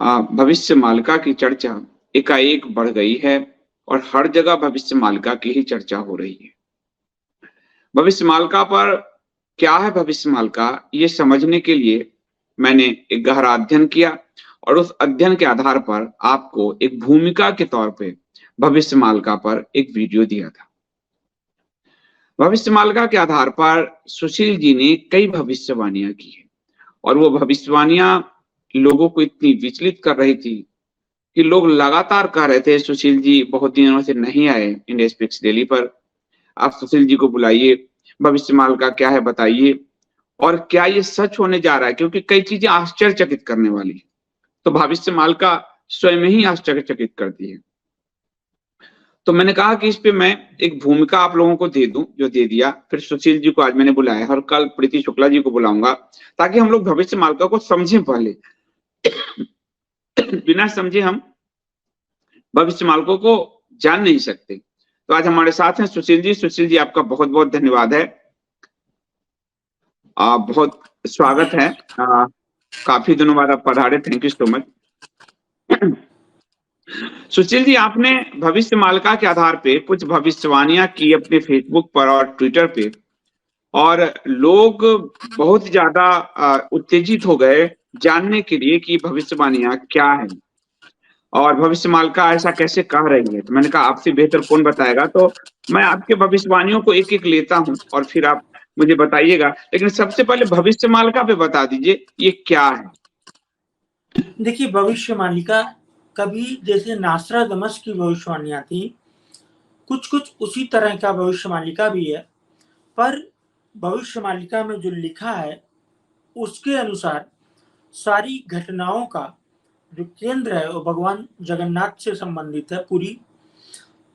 भविष्य मालिका की चर्चा एकाएक बढ़ गई है और हर जगह भविष्य मालिका की ही चर्चा हो रही है। भविष्य मालिका पर क्या है भविष्य मालिका, ये समझने के लिए मैंने एक गहरा अध्ययन किया और उस अध्ययन के आधार पर आपको एक भूमिका के तौर पे भविष्य मालिका पर एक वीडियो दिया था। भविष्य मालिका के आधार पर सुशील जी ने कई भविष्यवाणियां की है और वो भविष्यवाणियां लोगों को इतनी विचलित कर रही थी कि लोग लगातार कह रहे थे सुशील जी बहुत दिनों से नहीं आए इंडिया स्पीक्स डेली पर, आप सुशील जी को बुलाइए, भविष्य मालिका क्या है बताइए और क्या ये सच होने जा रहा है, क्योंकि कई चीजें आश्चर्यचकित करने वाली है। तो भविष्य मालिका स्वयं ही आश्चर्यचकित करती है। तो मैंने कहा कि इस पे मैं एक भूमिका आप लोगों को दे दूं, जो दे दिया। फिर सुशील जी को आज मैंने बुलाया और कल प्रीति शुक्ला जी को बुलाऊंगा ताकि हम लोग भविष्य मालिका को समझें। पहले बिना समझे हम भविष्य मालिकों को जान नहीं सकते। तो आज हमारे साथ हैं सुशील जी। सुशील जी, आपका बहुत बहुत धन्यवाद है, बहुत स्वागत है। काफी दिनों बाद आप पधारे, thank you so much. Sushil ji, आपने भविष्य मालिका के आधार पे कुछ भविष्यवाणियां की अपने फेसबुक पर और ट्विटर पे, और लोग बहुत ज्यादा उत्तेजित हो गए जानने के लिए कि भविष्यवाणियां क्या है और भविष्य मालिका ऐसा कैसे कह रही है। तो मैंने कहा आपसे बेहतर कौन बताएगा, तो मैं आपके भविष्यवाणियों को एक एक लेता हूं और फिर आप मुझे बताइएगा। लेकिन सबसे पहले भविष्य मालिका पे बता दीजिए ये क्या है। देखिए, भविष्य मालिका कभी जैसे नास्ट्राडमस की भविष्यवाणियां थी, कुछ कुछ उसी तरह का भविष्य मालिका भी है, पर भविष्य मालिका में जो लिखा है उसके अनुसार सारी घटनाओं का जो केंद्र है वो भगवान जगन्नाथ से संबंधित है पूरी।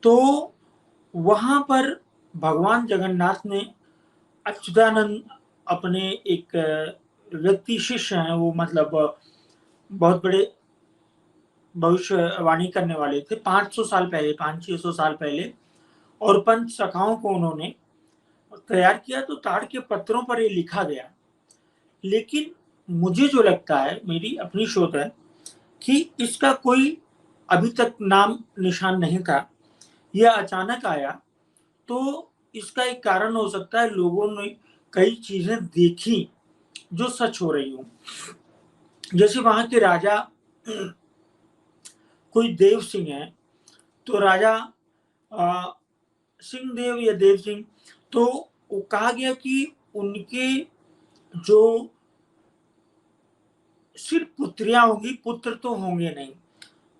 तो वहां पर भगवान जगन्नाथ ने अच्युतानंद अपने एक व्यक्ति शिष्य हैं, वो मतलब बहुत बड़े भविष्यवाणी करने वाले थे 500 साल पहले, 500-600 साल पहले, और पंच सखाओं को उन्होंने तैयार किया। तो ताड़ के पत्रों पर ये लिखा गया। लेकिन मुझे जो लगता है, मेरी अपनी शोध है कि इसका कोई अभी तक नाम निशान नहीं था, यह अचानक आया। तो इसका एक कारण हो सकता है लोगों ने कई चीजें देखी जो सच हो रही हो। जैसे वहां के राजा कोई देव सिंह है, तो राजा सिंह देव या देव सिंह, तो वो कहा गया कि उनके जो सिर्फ पुत्रियां होंगी, पुत्र तो होंगे नहीं।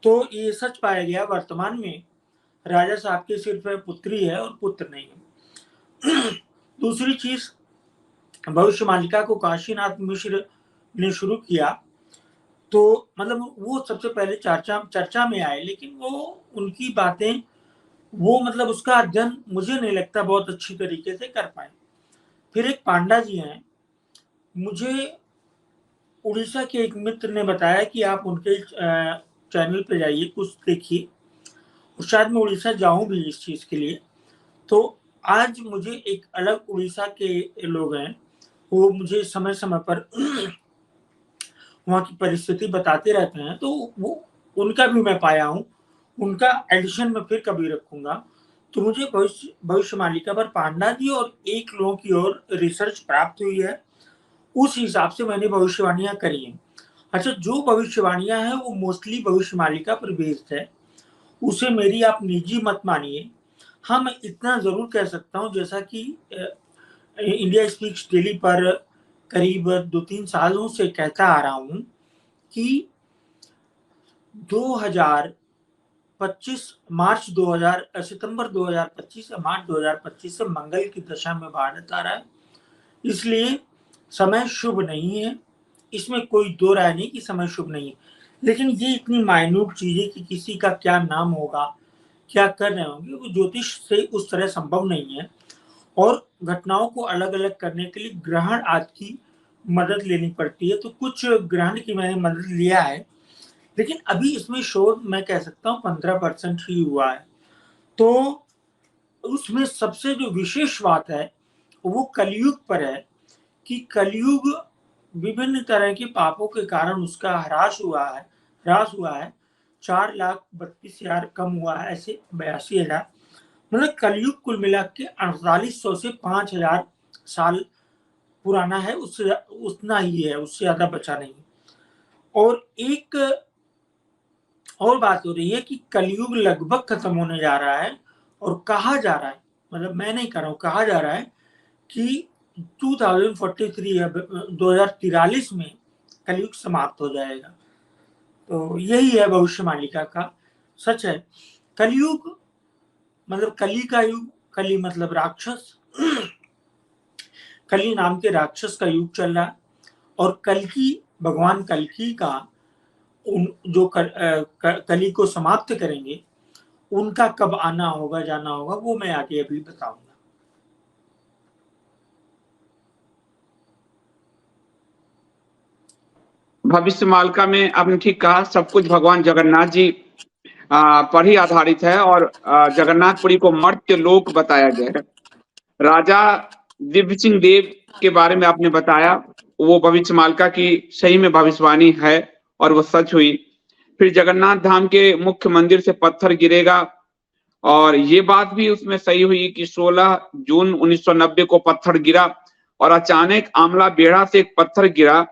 तो ये सच पाया गया वर्तमान में राजा साहब के सिर्फ पुत्री है और पुत्र नहीं है। दूसरी चीज, भविष्य मालिका को काशीनाथ मिश्र ने शुरू किया, तो मतलब वो सबसे पहले चर्चा में आए, लेकिन वो उनकी बातें, वो मतलब उसका अध्ययन मुझे नहीं लगता बहुत अच्छी तरीके से कर पाए। फिर एक पांडा जी हैं, मुझे उड़ीसा के एक मित्र ने बताया कि आप उनके चैनल पे जाइए, कुछ देखिए, और शायद मैं उड़ीसा जाऊं भी इस चीज के लिए। तो आज मुझे एक अलग उड़ीसा के लोग हैं, वो मुझे समय समय पर वहाँ की परिस्थिति बताते रहते हैं, तो वो उनका भी मैं पाया हूँ, उनका एडिशन में फिर कभी रखूंगा। तो मुझे भविष्य मालिका पर पांडा जी और एक लोगों की ओर रिसर्च प्राप्त हुई है, उस हिसाब से मैंने भविष्यवाणियां करी हैं। अच्छा, जो भविष्यवाणियां हैं वो मोस्टली भविष्य मालिका पर बेस्ड है, उसे मेरी आप निजी मत मानिए। हाँ, मैं इतना जरूर कह सकता हूँ, जैसा कि इंडिया स्पीक्स डेली पर करीब 2-3 सालों से कहता आ रहा हूँ कि सितंबर 2025 या मार्च 2025 से मंगल की दशा में भारत आ रहा है, इसलिए समय शुभ नहीं है। इसमें कोई दो राय नहीं कि समय शुभ नहीं है, लेकिन ये इतनी माइन्यूट चीज है कि किसी का क्या नाम होगा, क्या कर रहे होंगे, वो ज्योतिष से उस तरह संभव नहीं है। और घटनाओं को अलग अलग करने के लिए ग्रहण आदि की मदद लेनी पड़ती है। तो कुछ ग्रहण की मैंने मदद लिया है, लेकिन अभी इसमें शोध मैं कह सकता हूँ 15% ही हुआ है। तो उसमें सबसे जो विशेष बात है वो कलयुग पर है कि कलयुग विभिन्न तरह के पापों के कारण उसका ह्रास हुआ है, ह्रास हुआ है, 4,32,000 कम हुआ है, ऐसे 82,000। मतलब कलयुग कुल मिला के 4800 से 5000 साल पुराना है, उससे उतना ही है, उससे ज्यादा बचा नहीं। और एक और बात हो रही है कि कलयुग लगभग खत्म होने जा रहा है, और कहा जा रहा है, मतलब मैं नहीं कह रहा हूं, कहा जा रहा है कि 2043 या 2043 में कलयुग समाप्त हो जाएगा। तो यही है भविष्यवाणिका का सच है। कलयुग मतलब कली का युग, कली मतलब राक्षस, कली नाम के राक्षस का युग चल रहा है। और कल्कि, भगवान कल्कि का जो कली को समाप्त करेंगे, उनका कब आना होगा जाना होगा वो मैं आगे अभी बताऊंगा। भविष्य मालिका में आपने ठीक कहा, सब कुछ भगवान जगन्नाथ जी पर ही आधारित है, और जगन्नाथपुरी को मर्त्य लोक बताया गया है। राजा दिव्य सिंह देव के बारे में आपने बताया, वो भविष्य मालिका की सही में भविष्यवाणी है और वो सच हुई। फिर जगन्नाथ धाम के मुख्य मंदिर से पत्थर गिरेगा, और ये बात भी उसमें सही हुई कि 16 जून 1990 को पत्थर गिरा, और अचानक आमला बेड़ा से एक पत्थर गिरा,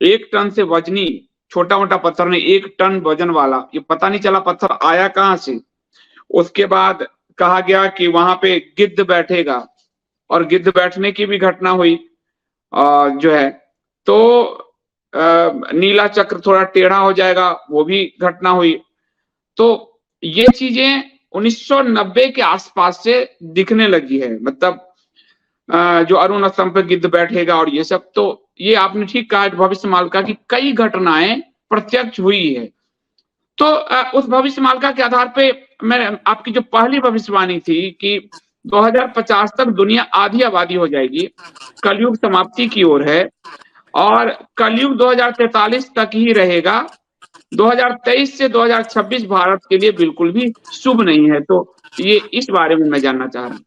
1 टन से वजनी, छोटा मोटा पत्थर नहीं, 1 टन वजन वाला। ये पता नहीं चला पत्थर आया कहां से। उसके बाद कहा गया कि वहां पे गिद्ध बैठेगा, और गिद्ध बैठने की भी घटना हुई जो है। तो नीला चक्र थोड़ा टेढ़ा हो जाएगा, वो भी घटना हुई। तो ये चीजें 1990 के आसपास से दिखने लगी है, मतलब जो अरुण स्तंभ पे गिद्ध बैठेगा और ये सब। तो ये आपने ठीक कहा कि भविष्य मालिका की कई घटनाएं प्रत्यक्ष हुई है। तो उस भविष्य मालिका के आधार पे मैं आपकी जो पहली भविष्यवाणी थी कि 2050 तक दुनिया आधी आबादी हो जाएगी, कलयुग समाप्ति की ओर है, और कलयुग 2043 तक ही रहेगा। 2023 से 2026 भारत के लिए बिल्कुल भी शुभ नहीं है। तो ये इस बारे में मैं जानना चाह रहा हूँ।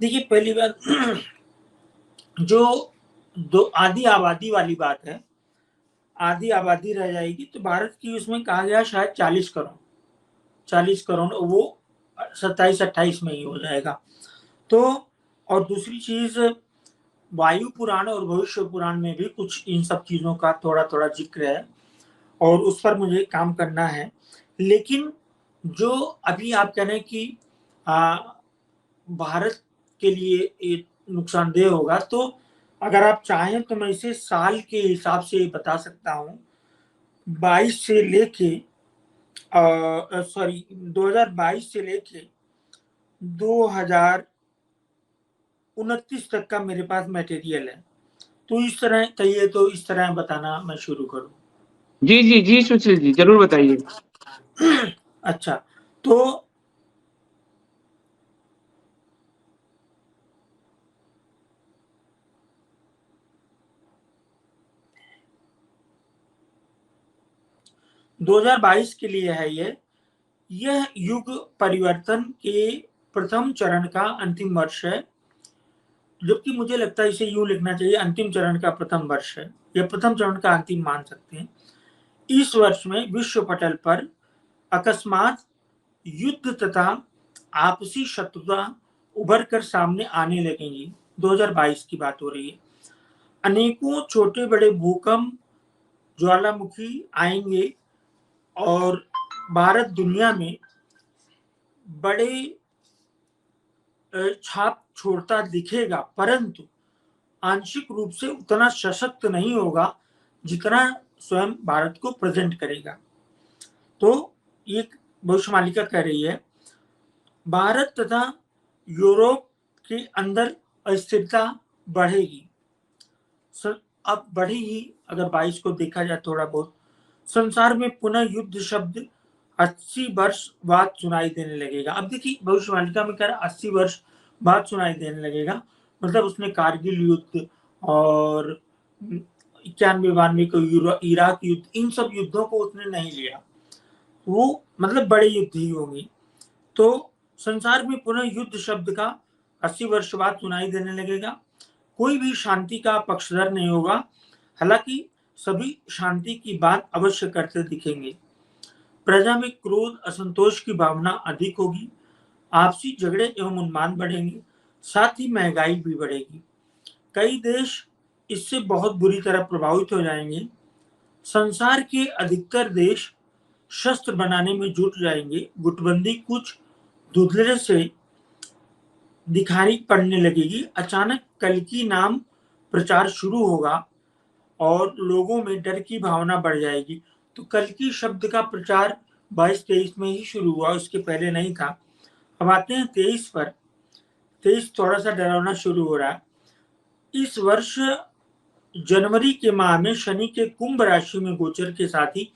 देखिए, पहली बात जो दो आधी आबादी वाली बात है, आधी आबादी रह जाएगी, तो भारत की उसमें कहा गया शायद 40 करोड़, वो 27-28 में ही हो जाएगा। तो और दूसरी चीज, वायु पुराण और भविष्य पुराण में भी कुछ इन सब चीजों का थोड़ा थोड़ा जिक्र है, और उस पर मुझे काम करना है। लेकिन जो अभी आप कह रहे हैं कि भारत के लिए ये नुकसानदेह होगा, तो अगर आप चाहें तो मैं इसे साल के हिसाब से बता सकता हूँ। 22 से लेके 2022 से लेके 2029 तक का मेरे पास मटेरियल है। तो इस तरह कहिए तो इस तरह बताना मैं शुरू करूं। जी जी जी सुशील जी, जरूर बताइए। अच्छा, तो दो 2022 के लिए है यह युग परिवर्तन के प्रथम चरण का अंतिम वर्ष है, जबकि मुझे लगता है इसे यूं लिखना चाहिए, अंतिम चरण का प्रथम वर्ष है, या प्रथम चरण का अंतिम मान सकते हैं। इस वर्ष में विश्व पटल पर अकस्मात युद्ध तथा आपसी शत्रुता उभर कर सामने आने लगेंगी। 2022 की बात हो रही है। अनेकों छोटे बड़े भूकंप, ज्वालामुखी आएंगे, और भारत दुनिया में बड़े छाप छोड़ता दिखेगा, परंतु आंशिक रूप से उतना सशक्त नहीं होगा जितना स्वयं भारत को प्रेजेंट करेगा। तो ये भविष्यवाणिका कह रही है, भारत तथा यूरोप के अंदर अस्थिरता बढ़ेगी। अब बढ़ेगी, अगर 22 को देखा जाए थोड़ा बहुत। संसार में पुनः युद्ध शब्द 80 वर्ष बाद सुनाई देने लगेगा। अब देखिए, भविष्यवाणिका में कह रहा 80 वर्ष बाद सुनाई देने लगेगा, मतलब उसने कारगिल युद्ध और 91-92 को इराक युद्ध, इन सब युद्धों को उसने नहीं लिया, वो मतलब बड़े युद्ध ही होंगे। तो संसार में पुनः युद्ध शब्द का 80 वर्ष बाद सुनाई देने लगेगा। कोई भी शांति का पक्षधर नहीं होगा। हालांकि सभी शांति की बात अवश्य करते दिखेंगे। प्रजा में क्रोध, असंतोष की भावना अधिक होगी, आपसी झगड़े एवं उन्माद बढ़ेंगे, साथ ही महंगाई भी बढ़ेगी। कई देश इससे बहुत बुरी तरह प्रभावित हो जाएंगे। संसार के अधिकतर देश शस्त्र बनाने में जुट जाएंगे। गुटबंदी कुछ धुंधले से दिखाई पड़ने लगेगी। अचानक कल्कि नाम प्रचार शुरू होगा और लोगों में डर की भावना बढ़ जाएगी। तो कल्कि शब्द का प्रचार 22-23 में ही शुरू हुआ, उसके पहले नहीं था। अब आते हैं 23 पर। 23 थोड़ा सा डरावना शुरू हो रहा है। इस वर्ष जनवरी के माह में शनि के कुंभ राशि में गोचर के साथ ही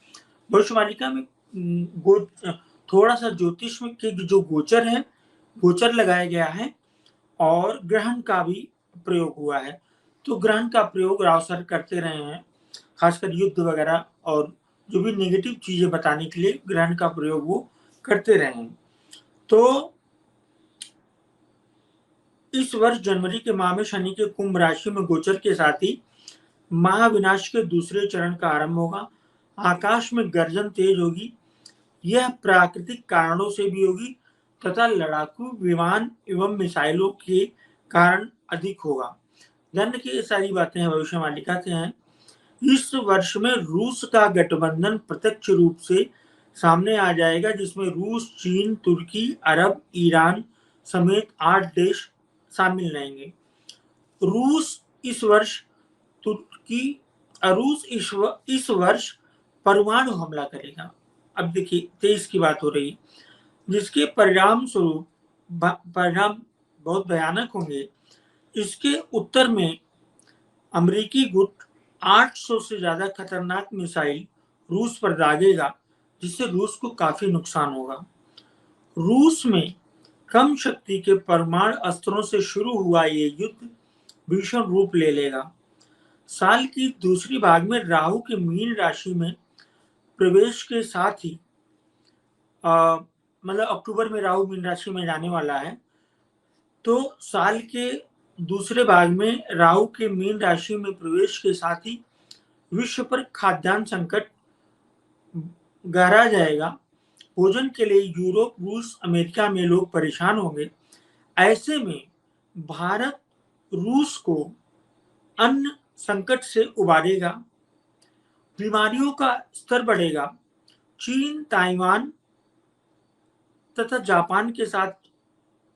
भविष्यवाणिका में थोड़ा सा ज्योतिष में के जो गोचर है, गोचर लगाया गया है और ग्रहण का भी प्रयोग हुआ है। तो ग्रहण का प्रयोग राव सर करते रहे हैं, खासकर युद्ध वगैरह और जो भी नेगेटिव चीजें बताने के लिए ग्रहण का प्रयोग वो करते रहे हैं। तो इस वर्ष जनवरी के माह में शनि के कुंभ राशि में गोचर के साथ ही महाविनाश के दूसरे चरण का आरंभ होगा। आकाश में गर्जन तेज होगी। यह प्राकृतिक कारणों से भी होगी तथा लड़ाकू विमान एवं मिसाइलों के कारण अधिक होगा। ध्यान रखिए, ये सारी बातें भविष्यवाणिका से हैं। इस वर्ष में रूस का गठबंधन प्रत्यक्ष रूप से सामने आ जाएगा, जिसमें रूस, चीन, तुर्की, अरब, ईरान समेत 8 देश शामिल रहेंगे। रूस इस वर्ष परमाणु हमला करेगा। अब देखिए 23 की बात हो रही, जिसके परिणाम बहुत भयानक होंगे। इसके उत्तर में अमेरिकी गुट 800 से ज्यादा खतरनाक मिसाइल रूस पर दागेगा, जिससे रूस को काफी नुकसान होगा। रूस में कम शक्ति के परमाणु अस्त्रों से शुरू हुआ ये युद्ध भीषण रूप ले लेगा। साल की दूसरी भाग में राहु के मीन राशि में प्रवेश के साथ ही मतलब अक्टूबर में राहु मीन राशि में जाने वाला है। तो साल के दूसरे भाग में राहु के मीन राशि में प्रवेश के साथ ही विश्व पर खाद्यान्न संकट गहरा जाएगा। भोजन के लिए यूरोप, रूस, अमेरिका में लोग परेशान होंगे। ऐसे में भारत रूस को अन्न संकट से उबारेगा। बीमारियों का स्तर बढ़ेगा। चीन, ताइवान तथा जापान के साथ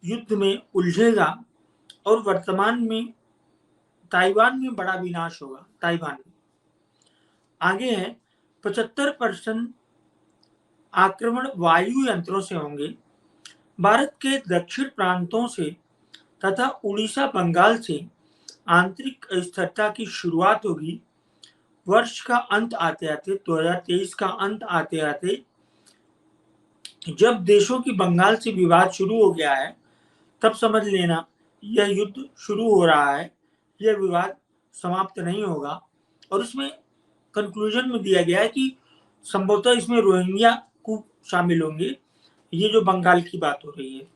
युद्ध में उलझेगा और वर्तमान में ताइवान में बड़ा विनाश होगा। ताइवान में आगे है 75% आक्रमण वायु यंत्रों से होंगे। भारत के दक्षिण प्रांतों से तथा उड़ीसा, बंगाल से आंतरिक अस्थिरता की शुरुआत होगी। वर्ष का अंत आते आते 2023 का अंत आते आते जब देशों की बंगाल से विवाद शुरू हो गया है, तब समझ लेना यह युद्ध शुरू हो रहा है। यह विवाद समाप्त नहीं होगा और उसमें कंक्लूजन में दिया गया है कि संभवतः इसमें रोहिंग्या को शामिल होंगे। ये जो बंगाल की बात हो रही है,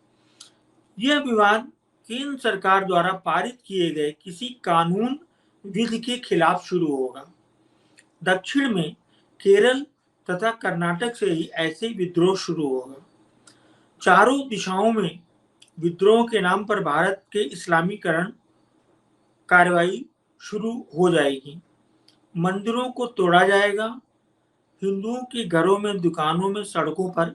यह विवाद केंद्र सरकार द्वारा पारित किए गए किसी कानून विधि के खिलाफ शुरू होगा। दक्षिण में केरल तथा कर्नाटक से ही ऐसे विद्रोह शुरू होगा। चारों दिशाओं में विद्रोह के नाम पर भारत के इस्लामीकरण कार्रवाई शुरू हो जाएगी। मंदिरों को तोड़ा जाएगा। हिंदुओं के घरों में, दुकानों में, सड़कों पर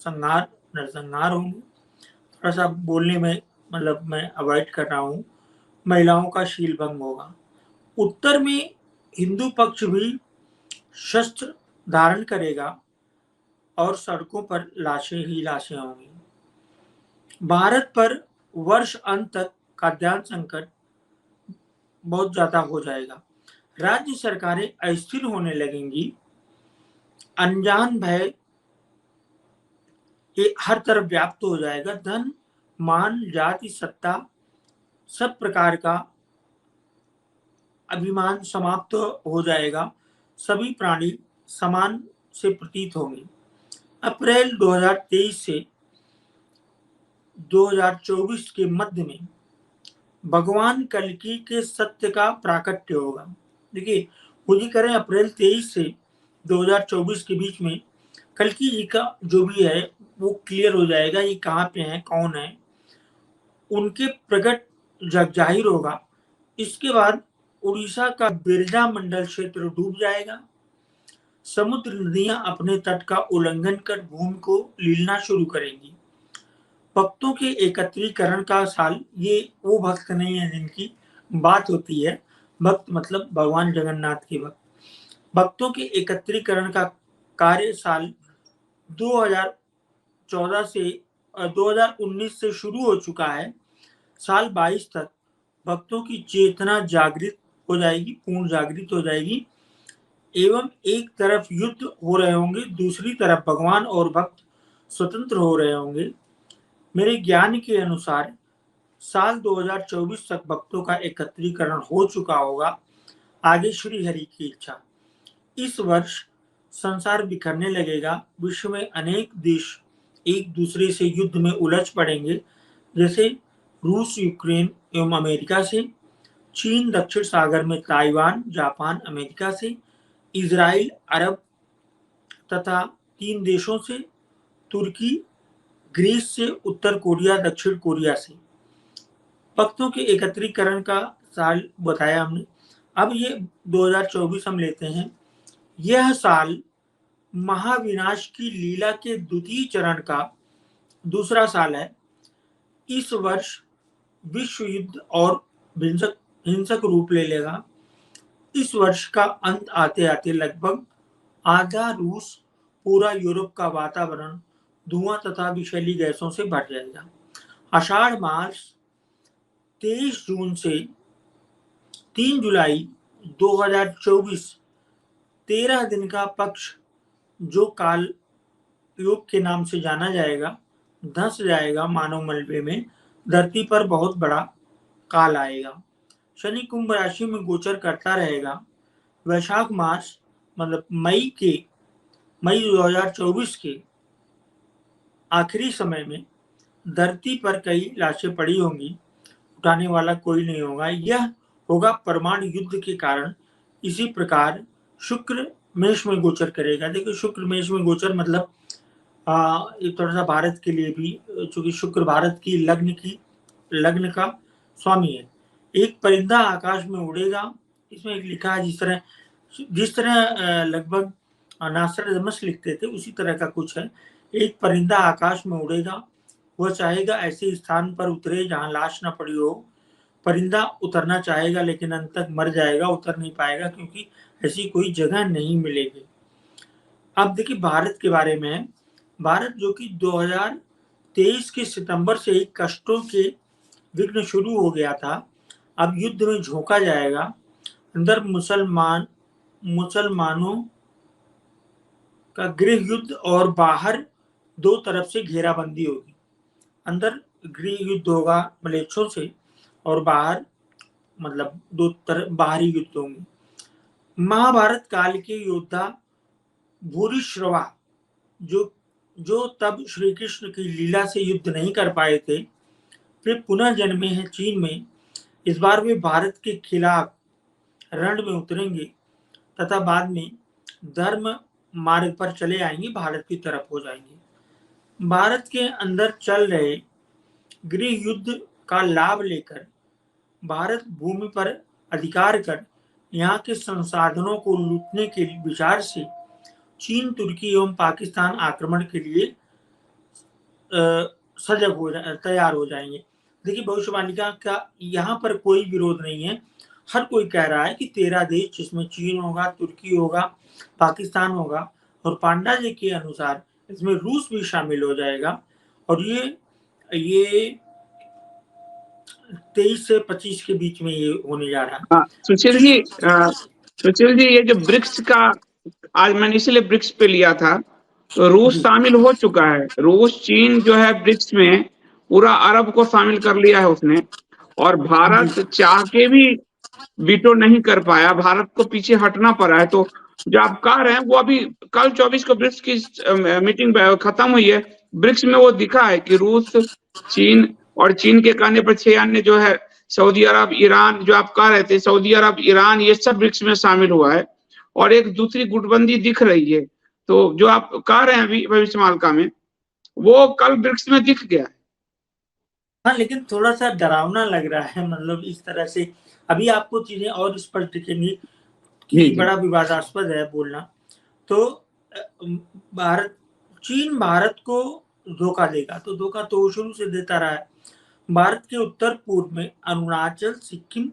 संहार नरसंहार होंगे। थोड़ा सा बोलने में मतलब मैं अवॉइड कर रहा हूँ। महिलाओं का शील भंग होगा। उत्तर में हिंदू पक्ष भी शस्त्र धारण करेगा और सड़कों पर लाशें ही लाशें होंगी। भारत पर वर्ष अंत तक खाद्यान्न संकट बहुत ज्यादा हो जाएगा। राज्य सरकारें अस्थिर होने लगेंगी। अनजान भय ये हर तरफ व्याप्त हो जाएगा। धन, मान, जाति, सत्ता, सब प्रकार का अभिमान समाप्त हो जाएगा। सभी प्राणी समान से प्रतीत होंगे। अप्रैल 2023 से 2024 के मध्य में भगवान कल्कि के सत्य का प्राकट्य होगा। देखिए खुद ही करें। अप्रैल 23 से 2024 के बीच में कल्कि जी का जो भी है वो क्लियर हो जाएगा, ये कहाँ पे है, कौन है, उनके प्रकट जाहिर होगा। इसके बाद उड़ीसा का बिरजा मंडल क्षेत्र डूब जाएगा। समुद्र नदियां अपने तट का उल्लंघन कर भूमि को लीलना शुरू करेंगी। भक्तों के एकत्रीकरण का साल, ये वो भक्त नहीं है जिनकी बात होती है, भक्त मतलब भगवान जगन्नाथ के भक्त। भक्तों के एकत्रीकरण का कार्य साल 2014 से 2019 से शुरू हो चुका है। साल 22 तक भक्तों की चेतना जागृत हो जाएगी, पूर्ण जागृत हो जाएगी, एवं एक तरफ युद्ध हो रहे होंगे, दूसरी तरफ भगवान और भक्त स्वतंत्र हो रहे होंगे। मेरे ज्ञान के अनुसार साल 2024 तक भक्तों का एकत्रीकरण हो चुका होगा। आगे श्री हरि की इच्छा। इस वर्ष संसार बिखरने लगेगा। विश्व में अनेक देश एक दूसरे से युद्ध में उलझ पड़ेंगे, जैसे रूस यूक्रेन एवं अमेरिका से, चीन दक्षिण सागर में ताइवान जापान अमेरिका से, इजराइल अरब तथा 3 देशों से, तुर्की ग्रीस से, उत्तर कोरिया दक्षिण कोरिया से। भक्तों के एकत्रीकरण का साल बताया हमने। अब ये 2024 हम लेते हैं। यह साल महाविनाश की लीला के द्वितीय चरण का दूसरा साल है। इस वर्ष विश्व युद्ध और हिंसक रूप ले लेगा। इस वर्ष का अंत आते आते लगभग आधा रूस, पूरा यूरोप का वातावरण धुआं तथा विषैली गैसों से भर जाएगा। आषाढ़ मास 23 जून से 3 जुलाई 2024 13 दिन का पक्ष, जो काल योग के नाम से जाना जाएगा, धंस जाएगा मानव मलबे में। धरती पर बहुत बड़ा काल आएगा। शनि कुंभ राशि में गोचर करता रहेगा। वैशाख मास मतलब मई 2024 के आखिरी समय में धरती पर कई लाशें पड़ी होंगी, उठाने वाला कोई नहीं होगा। यह होगा परमाणु युद्ध के कारण। इसी प्रकार शुक्र मेष में गोचर करेगा। देखिए शुक्र मेष में गोचर मतलब ये थोड़ा सा भारत के लिए भी, चूंकि शुक्र भारत की लग्न का स्वामी है। एक परिंदा आकाश में उड़ेगा। इसमें एक लिखा है जिस तरह लगभग नास्ट्राडामस लिखते थे उसी तरह का कुछ है। एक परिंदा आकाश में उड़ेगा, वह चाहेगा ऐसे स्थान पर उतरे जहां लाश न पड़ी हो। परिंदा उतरना चाहेगा लेकिन अंत तक मर जाएगा, उतर नहीं पाएगा क्योंकि ऐसी कोई जगह नहीं मिलेगी। अब देखिए भारत के बारे में। भारत जो कि 2023 के सितंबर से ही कष्टों के विघ्न शुरू हो गया था, अब युद्ध में झोंका जाएगा। अंदर मुसलमानों का गृह युद्ध और बाहर दो तरफ से घेराबंदी होगी। अंदर गृह युद्ध होगा मलेच्छों से और बाहर मतलब दो तरफ बाहरी युद्ध होंगे। महाभारत काल के योद्धा भूरिश्रवा जो तब श्री कृष्ण की लीला से युद्ध नहीं कर पाए थे, वे पुनः जन्मे हैं चीन में। इस बार वे भारत के खिलाफ रण में उतरेंगे तथा बाद में धर्म मार्ग पर चले आएंगे, भारत की तरफ हो जाएंगे। भारत के अंदर चल रहे गृह युद्ध का लाभ लेकर भारत भूमि पर अधिकार कर यहाँ के संसाधनों को लूटने के विचार से चीन, तुर्की एवं पाकिस्तान आक्रमण के लिए तैयार हो जाएंगे। देखिए भविष्यवाणी का यहाँ पर कोई विरोध नहीं है। हर कोई कह रहा है कि 13 देश जिसमें चीन होगा, तुर्की होगा, पाकिस्तान होगा और पांडा जी के अनुसार इसमें रूस भी शामिल हो जाएगा। और ये 23 से 25 के बीच में ये होने जा रहा है। सुशील जी ये जो ब्रिक्स का, आज मैंने इसलिए ब्रिक्स पे लिया था, तो रूस शामिल हो चुका है। रूस, चीन जो है ब्रिक्स में पूरा अरब को शामिल कर लिया है उसने, और भारत चाह के भी वीटो नहीं कर पाया, भारत को पीछे हटना पड़ा है। तो जो आप कह रहे हैं वो अभी कल 24 को ब्रिक्स की मीटिंग खत्म हुई है। ब्रिक्स में वो दिखा है कि रूस, चीन और चीन के कहने पर 6 अन्य जो है सऊदी अरब, ईरान, जो आप कह रहे थे सऊदी अरब, ईरान, ये सब ब्रिक्स में शामिल हुआ है। और एक दूसरी गुटबंदी दिख रही है। तो जो आप कह रहे हैं अभी भविष्यमालिका में, वो कल वृक्ष में दिख गया। हाँ, लेकिन थोड़ा सा डरावना लग रहा है, मतलब इस तरह से अभी आपको चीजें और स्पष्ट दिखेंगी जी कि जी बड़ा विवादास्पद है बोलना। तो भारत चीन भारत को धोखा देगा, तो धोखा तो शुरू से देता रहा है। भारत के उत्तर पूर्व में अरुणाचल, सिक्किम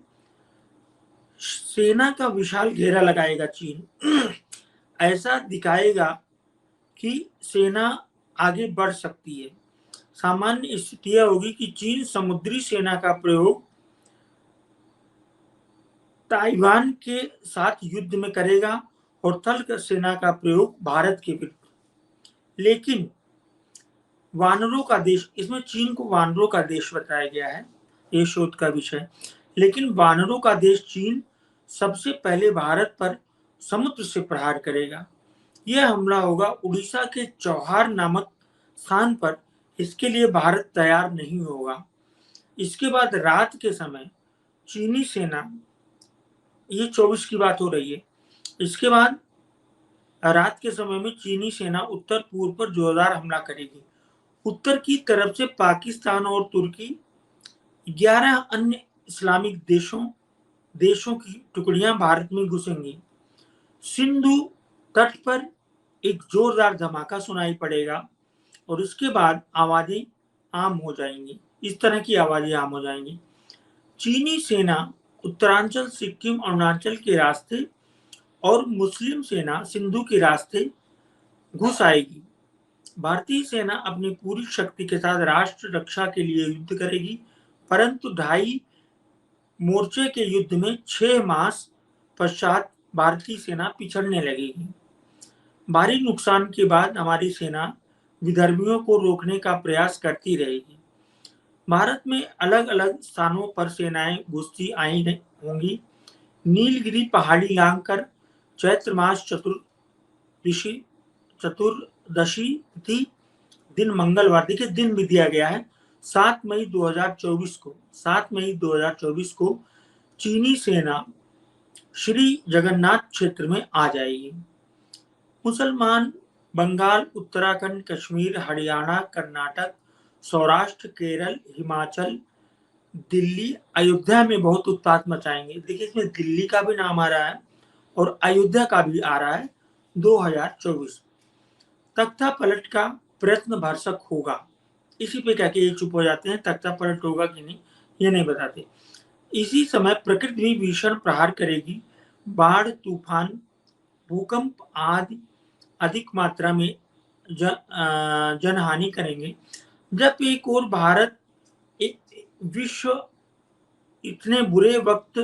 सेना का विशाल घेरा लगाएगा चीन। ऐसा दिखाएगा कि सेना आगे बढ़ सकती है। सामान्य स्थिति यह होगी कि चीन समुद्री सेना का प्रयोग ताइवान के साथ युद्ध में करेगा और थल सेना का प्रयोग भारत के विरुद्ध। लेकिन वानरों का देश, इसमें चीन को वानरों का देश बताया गया है, ये शोध का विषय। लेकिन वानरों का देश चीन सबसे पहले भारत पर समुद्र से प्रहार करेगा। यह हमला होगा उड़ीसा के चौहार नामक स्थान पर। इसके लिए भारत तैयार नहीं होगा। इसके बाद रात के समय चीनी सेना, ये 24 की बात हो रही है, इसके बाद रात के समय में चीनी सेना उत्तर पूर्व पर जोरदार हमला करेगी। उत्तर की तरफ से पाकिस्तान और तुर्की 11 अन्य इस्लामिक देशों की टुकड़ियां भारत में घुसेंगी। सिंधु तट पर एक जोरदार धमाका सुनाई पड़ेगा और उसके बाद आवाजें आम हो जाएंगी, इस तरह की आवाजें आम हो जाएंगी। चीनी सेना उत्तरांचल, सिक्किम, अरुणाचल के रास्ते और मुस्लिम सेना सिंधु के रास्ते घुस आएगी। भारतीय सेना अपनी पूरी शक्ति के साथ राष्ट्र रक्षा के लिए युद्ध करेगी, परंतु ढाई मोर्चे के युद्ध में 6 मास पश्चात भारतीय सेना पिछड़ने लगेगी। भारी नुकसान के बाद हमारी सेना विधर्मियों को रोकने का प्रयास करती रहेगी। भारत में अलग अलग स्थानों पर सेनाएं घुसती आई होंगी। नीलगिरी पहाड़ी लांघकर चैत्र मास चतुर्दशी तिथि दिन मंगलवार, देखिए दिन भी दिया गया है 7 मई 2024 को, 7 मई 2024 को चीनी सेना श्री जगन्नाथ क्षेत्र में आ जाएगी। मुसलमान बंगाल, उत्तराखंड, कश्मीर, हरियाणा, कर्नाटक, सौराष्ट्र, केरल, हिमाचल, दिल्ली, अयोध्या में बहुत उत्पात मचाएंगे। देखिए इसमें दिल्ली का भी नाम आ रहा है और अयोध्या का भी आ रहा है। 2024 तख्ता पलट का प्रयत्न भरसक होगा। इसी पे कहके ये चुप हो जाते हैं, तख्ता पलट होगा कि नहीं ये नहीं बताते। इसी समय प्रकृति भी भीषण प्रहार करेगी। बाढ़, तूफान, भूकंप आदि अधिक मात्रा में जनहानि करेंगे। जब एक और भारत विश्व इतने बुरे वक्त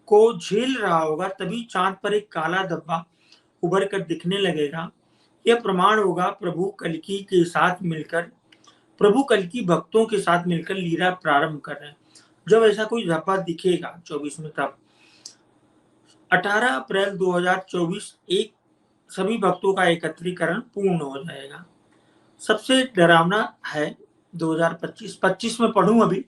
को झेल रहा होगा, तभी चांद पर एक काला धब्बा उभर कर दिखने लगेगा। यह प्रमाण होगा प्रभु कल्कि भक्तों के साथ मिलकर लीला प्रारंभ कर रहे हैं। जब ऐसा कोई धब्बा दिखेगा 24 में, तब 18 अप्रैल 2024 एक सभी भक्तों का एकत्रीकरण पूर्ण हो जाएगा। सबसे डरावना है 2025 में पढ़ूं अभी।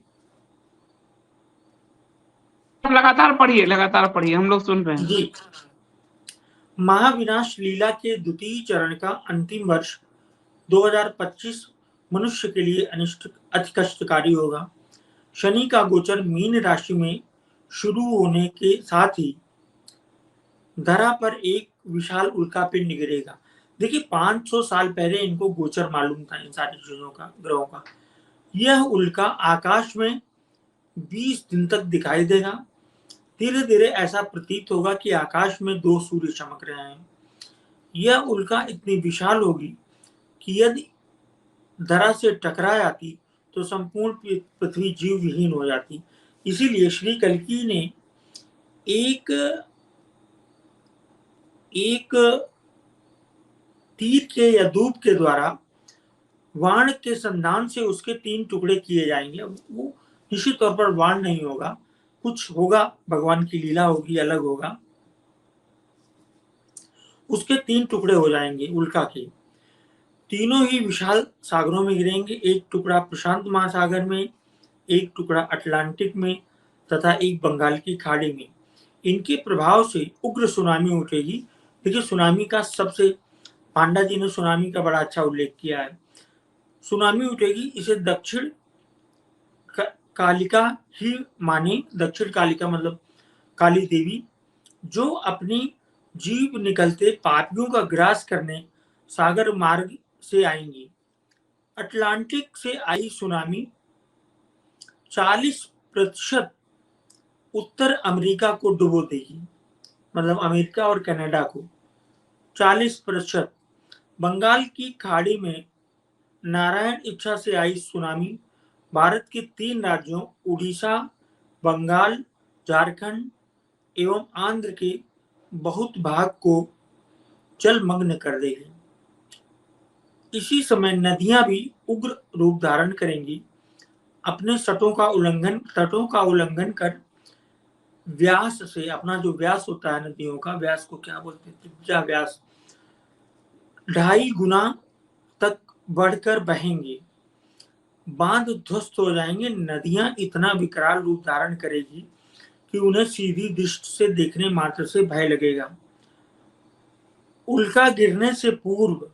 लगातार पढ़िए, हम लोग सुन रहे हैं जी। महाविनाश लीला के द्वितीय चरण का अंतिम वर्ष 2025 मनुष्य के लिए अति कष्टकारी होगा। शनि का गोचर मीन राशि में शुरू होने के साथ ही धरा पर एक विशाल उल्कापिंड गिरेगा। देखिए 500 साल पहले इनको गोचर मालूम था इन सारी चीजों का, ग्रहों का। यह उल्का आकाश में 20 दिन तक दिखाई देगा। धीरे धीरे ऐसा प्रतीत होगा कि आकाश में 2 सूर्य चमक रहे हैं। यह उल्का इतनी विशाल होगी कि यदि धरा से टकरा जाती तो संपूर्ण पृथ्वी जीव विहीन हो जाती। इसीलिए श्री कल्कि ने एक तीर के या धूप के द्वारा वाण के संधान से उसके 3 टुकड़े किए जाएंगे। वो निश्चित तौर पर वाण नहीं होगा, कुछ होगा, भगवान की लीला होगी, अलग होगा। उसके 3 टुकड़े हो जाएंगे उल्का के। तीनों ही विशाल सागरों में गिरेंगे। एक टुकड़ा प्रशांत महासागर में, एक टुकड़ा अटलांटिक में तथा एक बंगाल की खाड़ी में। इनके प्रभाव से उग्र सुनामी उठेगी। देखिए सुनामी का सबसे, पांडा जी ने सुनामी का बड़ा अच्छा उल्लेख किया है। सुनामी उठेगी, इसे दक्षिण कालिका ही माने। दक्षिण कालिका मतलब काली देवी, जो अपनी जीभ निकलते पापियों का ग्रास करने सागर मार्ग से आएंगी। अटलांटिक से आई सुनामी 40% उत्तर अमेरिका को डुबो देगी, मतलब अमेरिका और कनाडा को 40%। बंगाल की खाड़ी में नारायण इच्छा से आई सुनामी भारत के 3 राज्यों उड़ीसा, बंगाल, झारखंड एवं आंध्र के बहुत भाग को जलमग्न कर देगी। इसी समय नदियां भी उग्र रूप धारण करेंगी। अपने तटों का उल्लंघन कर व्यास से, अपना जो व्यास होता है नदियों का, व्यास को क्या बोलते हैं, त्रिज्या व्यास, 2.5 गुना तक बढ़कर बहेंगे। बांध ध्वस्त हो जाएंगे। नदियां इतना विकराल रूप धारण करेगी कि उन्हें सीधी दृष्टि से देखने मात्र से भय लगेगा। उल्का गिरने से पूर्व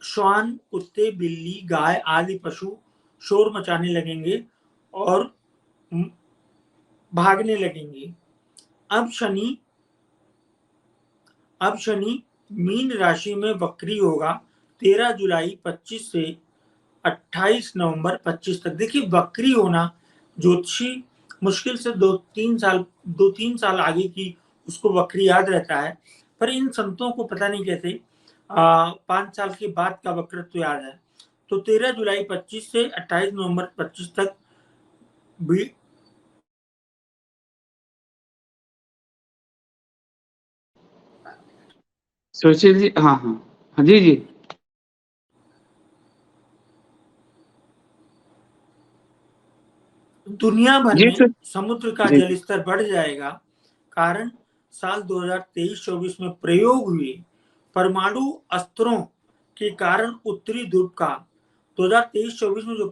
श्वान, कुत्ते, बिल्ली, गाय आदि पशु शोर मचाने लगेंगे और भागने लगेंगे। अब शनि मीन राशि में वक्री होगा 13 जुलाई 25 से 28 नवंबर 25 तक। देखिए वक्री होना, ज्योतिषी मुश्किल से 2-3 साल आगे की उसको वक्री याद रहता है, पर इन संतों को पता नहीं कैसे 5 साल के बाद का वक्रत्व याद है। तो 13 जुलाई 25 से 28 नवंबर 25 तक भी सुशील जी, हाँ हाँ हाँ, जी जी। दुनिया भर जी में समुद्र का जी जल स्तर बढ़ जाएगा। कारण साल 2023-24 में प्रयोग हुए परमाणु अस्त्रों के कारण उत्तरी ध्रुव का 2023-24 में जो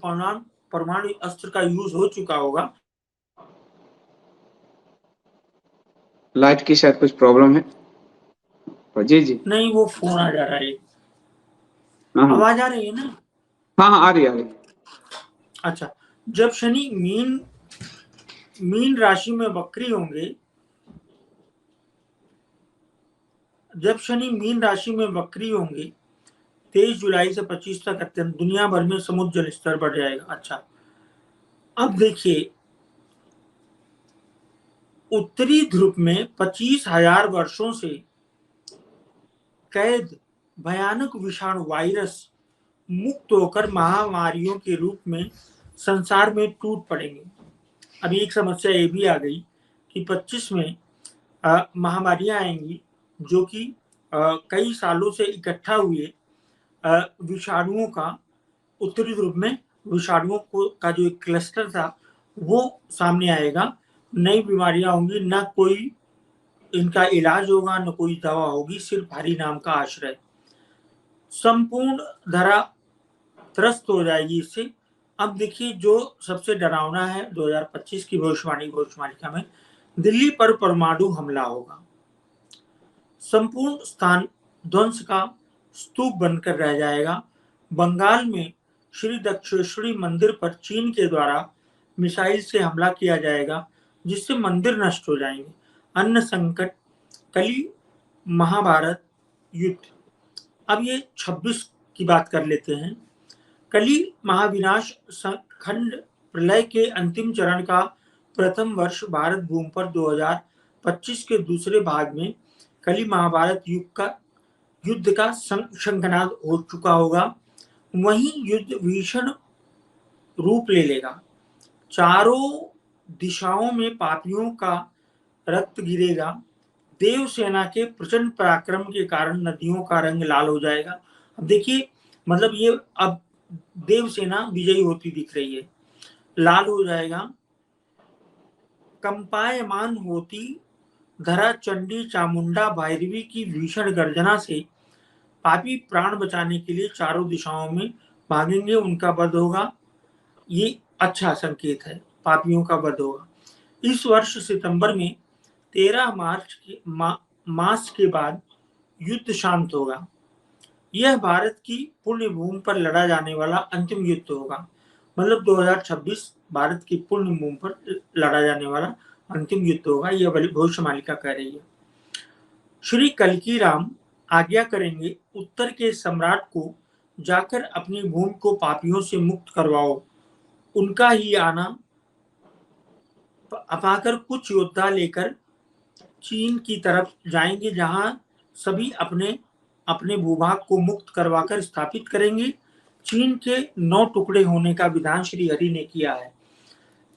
परमाणु अस्त्र का यूज हो चुका होगा। लाइट की शायद कुछ प्रॉब्लम है। जी जी। नहीं, वो फोन आ जा रहा है। हाँ हाँ आवाज आ रही है ना? हाँ हाँ, आ रही आ रही। अच्छा, जब शनि मीन राशि में वक्री होंगे, 23 जुलाई से 25 तक अत्यंत दुनिया भर में समुद्र जल स्तर बढ़ जाएगा। अच्छा, अब देखिए उत्तरी ध्रुव में 25,000 वर्षों से कैद भयानक विषाणु वायरस मुक्त होकर महामारियों के रूप में संसार में टूट पड़ेंगे। अभी एक समस्या ये भी आ गई कि 25 में महामारियां आएंगी जो कि कई सालों से इकट्ठा हुए विषाणुओं का, उत्तरी ध्रुव में विषाणुओं का जो एक क्लस्टर था वो सामने आएगा। नई बीमारियां होंगी, ना कोई इनका इलाज होगा, न कोई दवा होगी, सिर्फ हरि नाम का आश्रय। संपूर्ण धरा त्रस्त हो जाएगी इससे। अब देखिए जो सबसे डरावना है 2025 की भविष्यवाणी में दिल्ली पर परमाणु हमला होगा। संपूर्ण स्थान ध्वंस का स्तूप बनकर रह जाएगा। बंगाल में श्री दक्षेश्वरी मंदिर पर चीन के द्वारा मिसाइल से हमला किया जाएगा जिससे मंदिर नष्ट हो जाएंगे। अन्न संकट, कली महाभारत युद्ध। अब ये 26 की बात कर लेते हैं। कली महाविनाश खंड प्रलय के अंतिम चरण का प्रथम वर्ष भारत भूमि पर 2025 के दूसरे भाग में कली महाभारत युद्ध का शंखनाद हो चुका होगा। वहीं युद्ध भीषण रूप ले लेगा। चारों दिशाओं में पापियों का रक्त गिरेगा। देव सेना के प्रचंड पराक्रम के कारण नदियों का रंग लाल हो जाएगा। अब देखिए मतलब ये अब देव सेना विजयी होती दिख रही है, लाल हो जाएगा। कंपायमान होती धरा चंडी चामुंडा भैरवी की भीषण गर्जना से पापी प्राण बचाने के लिए चारों दिशाओं में भागेंगे, उनका वध होगा। ये अच्छा संकेत है, पापियों का वध होगा। इस वर्ष सितंबर में 13 मास के बाद युद्ध शांत होगा। यह भारत की पुण्य भूमि पर लड़ा जाने वाला अंतिम युद्ध होगा। मतलब 2026 भारत की पुण्य भूमि पर लड़ा जाने वाला अंतिम युद्ध होगा, यह भविष्यवाणिका कह रही है। श्री कल्की राम आज्ञा करेंगे, उत्तर के सम्राट को जाकर अपनी भूमि को पापियों से मुक्त करवाओ। उनका ही आना पाकर कुछ योद्धा लेकर चीन की तरफ जाएंगे, जहां सभी अपने अपने भूभाग को मुक्त करवाकर स्थापित करेंगे। चीन के 9 टुकड़े होने का विधान श्री हरि ने किया है।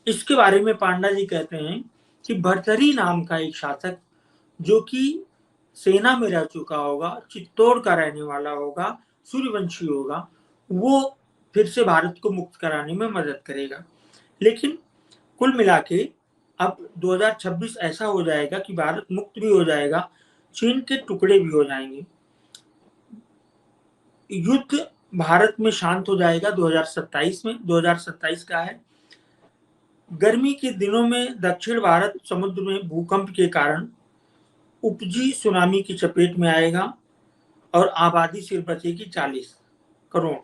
इसके बारे में पांडा जी कहते हैं कि भर्तरी नाम का एक शासक, जो कि सेना में रह चुका होगा, चित्तौड़ का रहने वाला होगा, सूर्यवंशी होगा, वो फिर से भारत को मुक्त कराने में मदद करेगा। लेकिन कुल मिला के अब 2026 ऐसा हो जाएगा कि भारत मुक्त भी हो जाएगा, चीन के टुकड़े भी हो जाएंगे। युद्ध भारत में शांत हो जाएगा 2027 में। 2027 का है। गर्मी के दिनों में दक्षिण भारत समुद्र में भूकंप के कारण उपजी सुनामी की चपेट में आएगा और आबादी सिर्फ बचेगी 40 करोड़।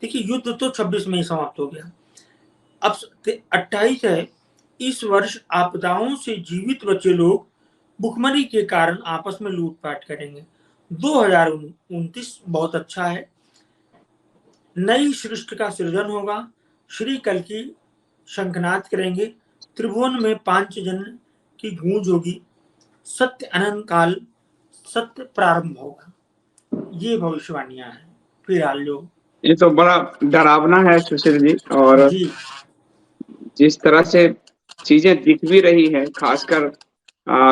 देखिए, युद्ध तो 26 में ही समाप्त हो गया। अब 28 है। इस वर्ष आपदाओं से जीवित बचे लोग भुखमरी के कारण आपस में लूटपाट करेंगे। 2029 बहुत अच्छा है। नई सृष्टि का सृजन होगा। श्री कल्की शंखनाद करेंगे, त्रिभुवन में पांचजन की गूंज होगी, सत्य अनंत काल सत्य प्रारंभ होगा। ये भविष्यवाणियां हैं फिलहाल जो। ये तो बड़ा डरावना है सुशील जी। और जी जिस तरह से चीजें दिख भी रही है, खासकर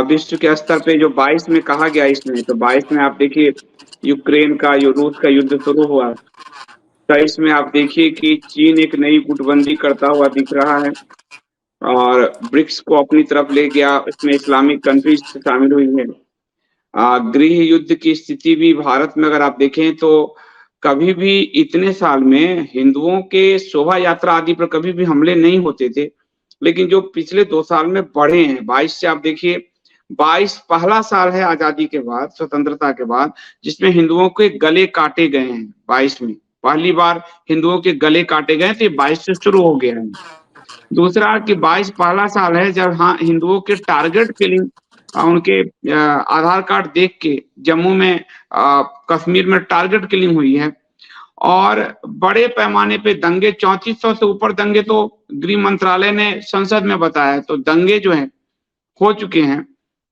विश्व के स्तर पे जो 22 में कहा गया, इसमें तो 22 में आप देखिए यूक्रेन का रूस का युद्ध शुरू हुआ। 23 में आप देखिए कि चीन एक नई गुटबंदी करता हुआ दिख रहा है और ब्रिक्स को अपनी तरफ ले गया। इसमें इस्लामिक कंट्रीज शामिल हुई है। गृह युद्ध की स्थिति भी भारत में अगर आप देखें तो कभी भी इतने साल में हिंदुओं के शोभा यात्रा आदि पर कभी भी हमले नहीं होते थे, लेकिन जो पिछले 2 साल में बढ़े हैं। 22 से आप देखिए, 22 पहला साल है आजादी के बाद, स्वतंत्रता के बाद, जिसमें हिंदुओं के गले काटे गए हैं। 22 में पहली बार हिंदुओं के गले काटे गए थे, 22 से शुरू हो गया है। दूसरा कि 22 पहला साल है जब हाँ हिंदुओं के टारगेट किलिंग, उनके आधार कार्ड देख के जम्मू में कश्मीर में टारगेट किलिंग हुई है। और बड़े पैमाने पे दंगे, 3400 से ऊपर दंगे तो गृह मंत्रालय ने संसद में बताया, तो दंगे जो हैं हो चुके हैं।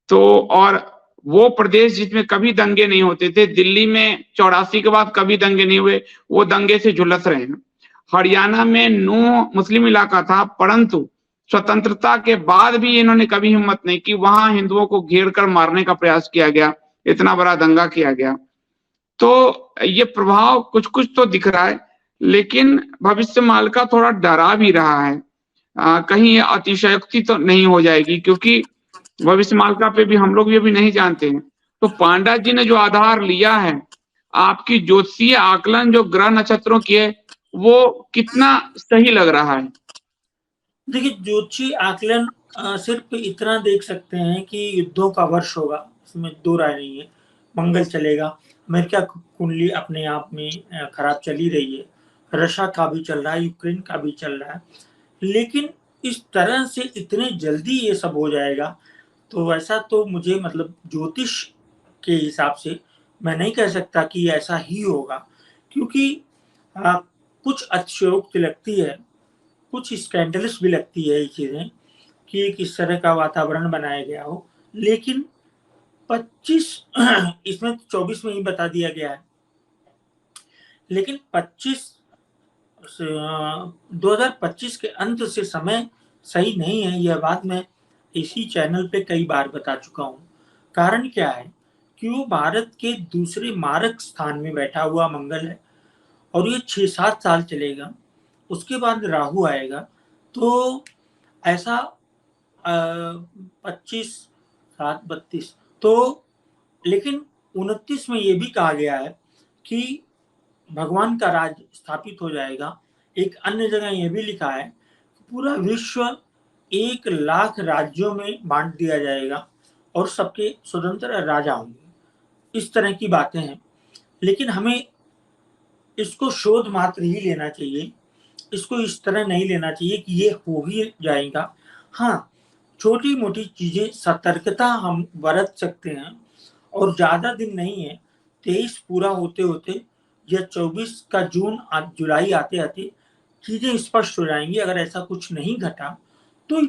तो और वो प्रदेश जिसमें कभी दंगे नहीं होते थे, दिल्ली में 84 के बाद कभी दंगे नहीं हुए, वो दंगे से झुलस रहे हैं। हरियाणा में नो मुस्लिम इलाका था, परंतु स्वतंत्रता के बाद भी इन्होंने कभी हिम्मत नहीं की, वहां हिंदुओं को घेर कर मारने का प्रयास किया गया, इतना बड़ा दंगा किया गया। तो ये प्रभाव कुछ कुछ तो दिख रहा है, लेकिन भविष्यमाल का थोड़ा डरा भी रहा है। कहीं ये अतिशयोक्ति तो नहीं हो जाएगी, क्योंकि भविष्यमालिका पे भी हम लोग ये भी नहीं जानते हैं। तो पांडा जी ने जो आधार लिया है, आपकी ज्योतिषीय आकलन जो ग्रह नक्षत्रों की है, वो कितना सही लग रहा है? देखिए, ज्योतिषी आकलन सिर्फ इतना देख सकते हैं कि युद्धों का वर्ष होगा, इसमें दो राय नहीं है। मंगल चलेगा, अमेरिका कुंडली अपने आप में खराब चली रही है, रशिया का भी चल रहा है, यूक्रेन का भी चल रहा है, लेकिन इस तरह से इतने जल्दी ये सब हो जाएगा तो वैसा तो मुझे मतलब ज्योतिष के हिसाब से मैं नहीं कह सकता कि ऐसा ही होगा, क्योंकि कुछ अतिशयोक्ति लगती है, कुछ स्कैंडलस भी लगती है ये चीजें कि किस तरह का वातावरण बनाया गया हो। लेकिन 25 इसमें 24 में ही बता दिया गया है, लेकिन 2025 के अंत से समय सही नहीं है। यह बात मैं इसी चैनल पे कई बार बता चुका हूँ। कारण क्या है कि वो भारत के दूसरे मारक स्थान में बैठा हुआ मंगल है और ये 6-7 साल चलेगा, उसके बाद राहु आएगा। तो ऐसा 25 7 32 तो लेकिन 29 में ये भी कहा गया है कि भगवान का राज स्थापित हो जाएगा। एक अन्य जगह ये भी लिखा है पूरा विश्व 1 लाख राज्यों में बांट दिया जाएगा और सबके स्वतंत्र राजा होंगे। इस तरह की बातें हैं, लेकिन हमें इसको शोध मात्र ही लेना चाहिए। इसको इस तरह नहीं लेना चाहिए कि ये हो ही जाएगा। हाँ, छोटी मोटी चीजें सतर्कता हम बरत सकते हैं और ज्यादा दिन नहीं है। 23 पूरा होते होते या 24 का जून जुलाई आते आते चीजें स्पष्ट हो जाएंगी। अगर ऐसा कुछ नहीं घटा तो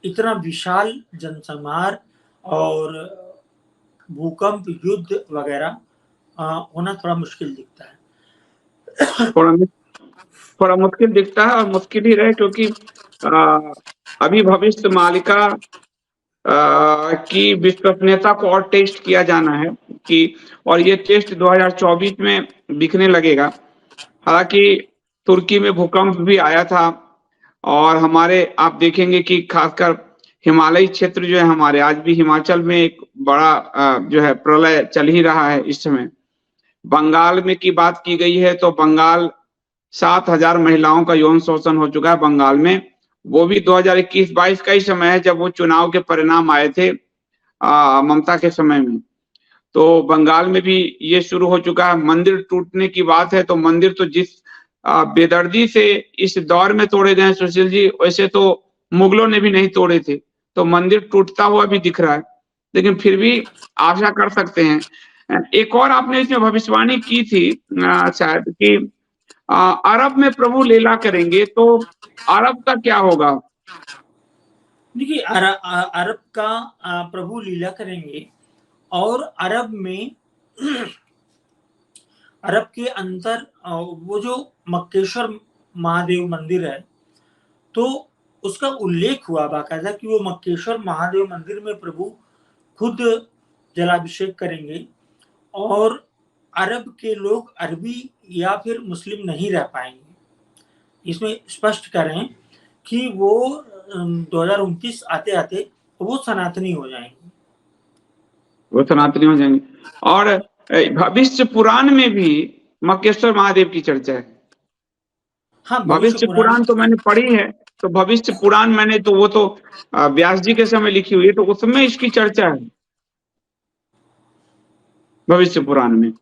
इतना विशाल जनसंहार और भूकंप, युद्ध वगैरह होना थोड़ा मुश्किल दिखता है। थोड़ा मुश्किल दिखता है और मुश्किल ही रहे, क्योंकि अभी भविष्य मालिका की विश्वसनीयता को और टेस्ट किया जाना है कि, और ये टेस्ट 2024 में दिखने लगेगा। हालांकि तुर्की में भूकंप भी आया था और हमारे आप देखेंगे कि खासकर हिमालयी क्षेत्र जो है हमारे, आज भी हिमाचल में एक बड़ा जो है प्रलय चल ही रहा है इस समय। बंगाल में की बात की गई है तो बंगाल 7,000 महिलाओं का यौन शोषण हो चुका है बंगाल में। वो भी 2021-22 का ही समय है जब वो चुनाव के परिणाम आए थे ममता के समय में। तो बंगाल में भी ये शुरू हो चुका है। मंदिर टूटने की बात है तो मंदिर तो जिस बेदर्दी से इस दौर में तोड़े गए सुशील जी, वैसे तो मुगलों ने भी नहीं तोड़े थे। तो मंदिर टूटता हुआ भी दिख रहा है, लेकिन फिर भी आशा कर सकते हैं। एक और आपने इसमें भविष्यवाणी की थी शायद कि अरब में प्रभु लीला करेंगे, तो अरब का क्या होगा? देखिए, अरब का प्रभु लीला करेंगे और अरब में अरब के अंदर वो जो मक्केश्वर महादेव मंदिर है, तो उसका उल्लेख हुआ बाकायदा कि वो मक्केश्वर महादेव मंदिर में प्रभु खुद जलाभिषेक करेंगे और अरब के लोग अरबी या फिर मुस्लिम नहीं रह पाएंगे। इसमें स्पष्ट करें कि वो 2029 आते आते वो सनातनी हो जाएंगे। वो सनातनी हो जाएंगे। और भविष्य पुराण में भी मक्केश्वर महादेव की चर्चा है। हाँ, भविष्य पुराण तो मैंने पढ़ी है, तो भविष्य पुराण मैंने तो वो तो व्यास जी के समय लिखी हुई है, तो उसमें इसकी चर्चा है भविष्य पुराण में।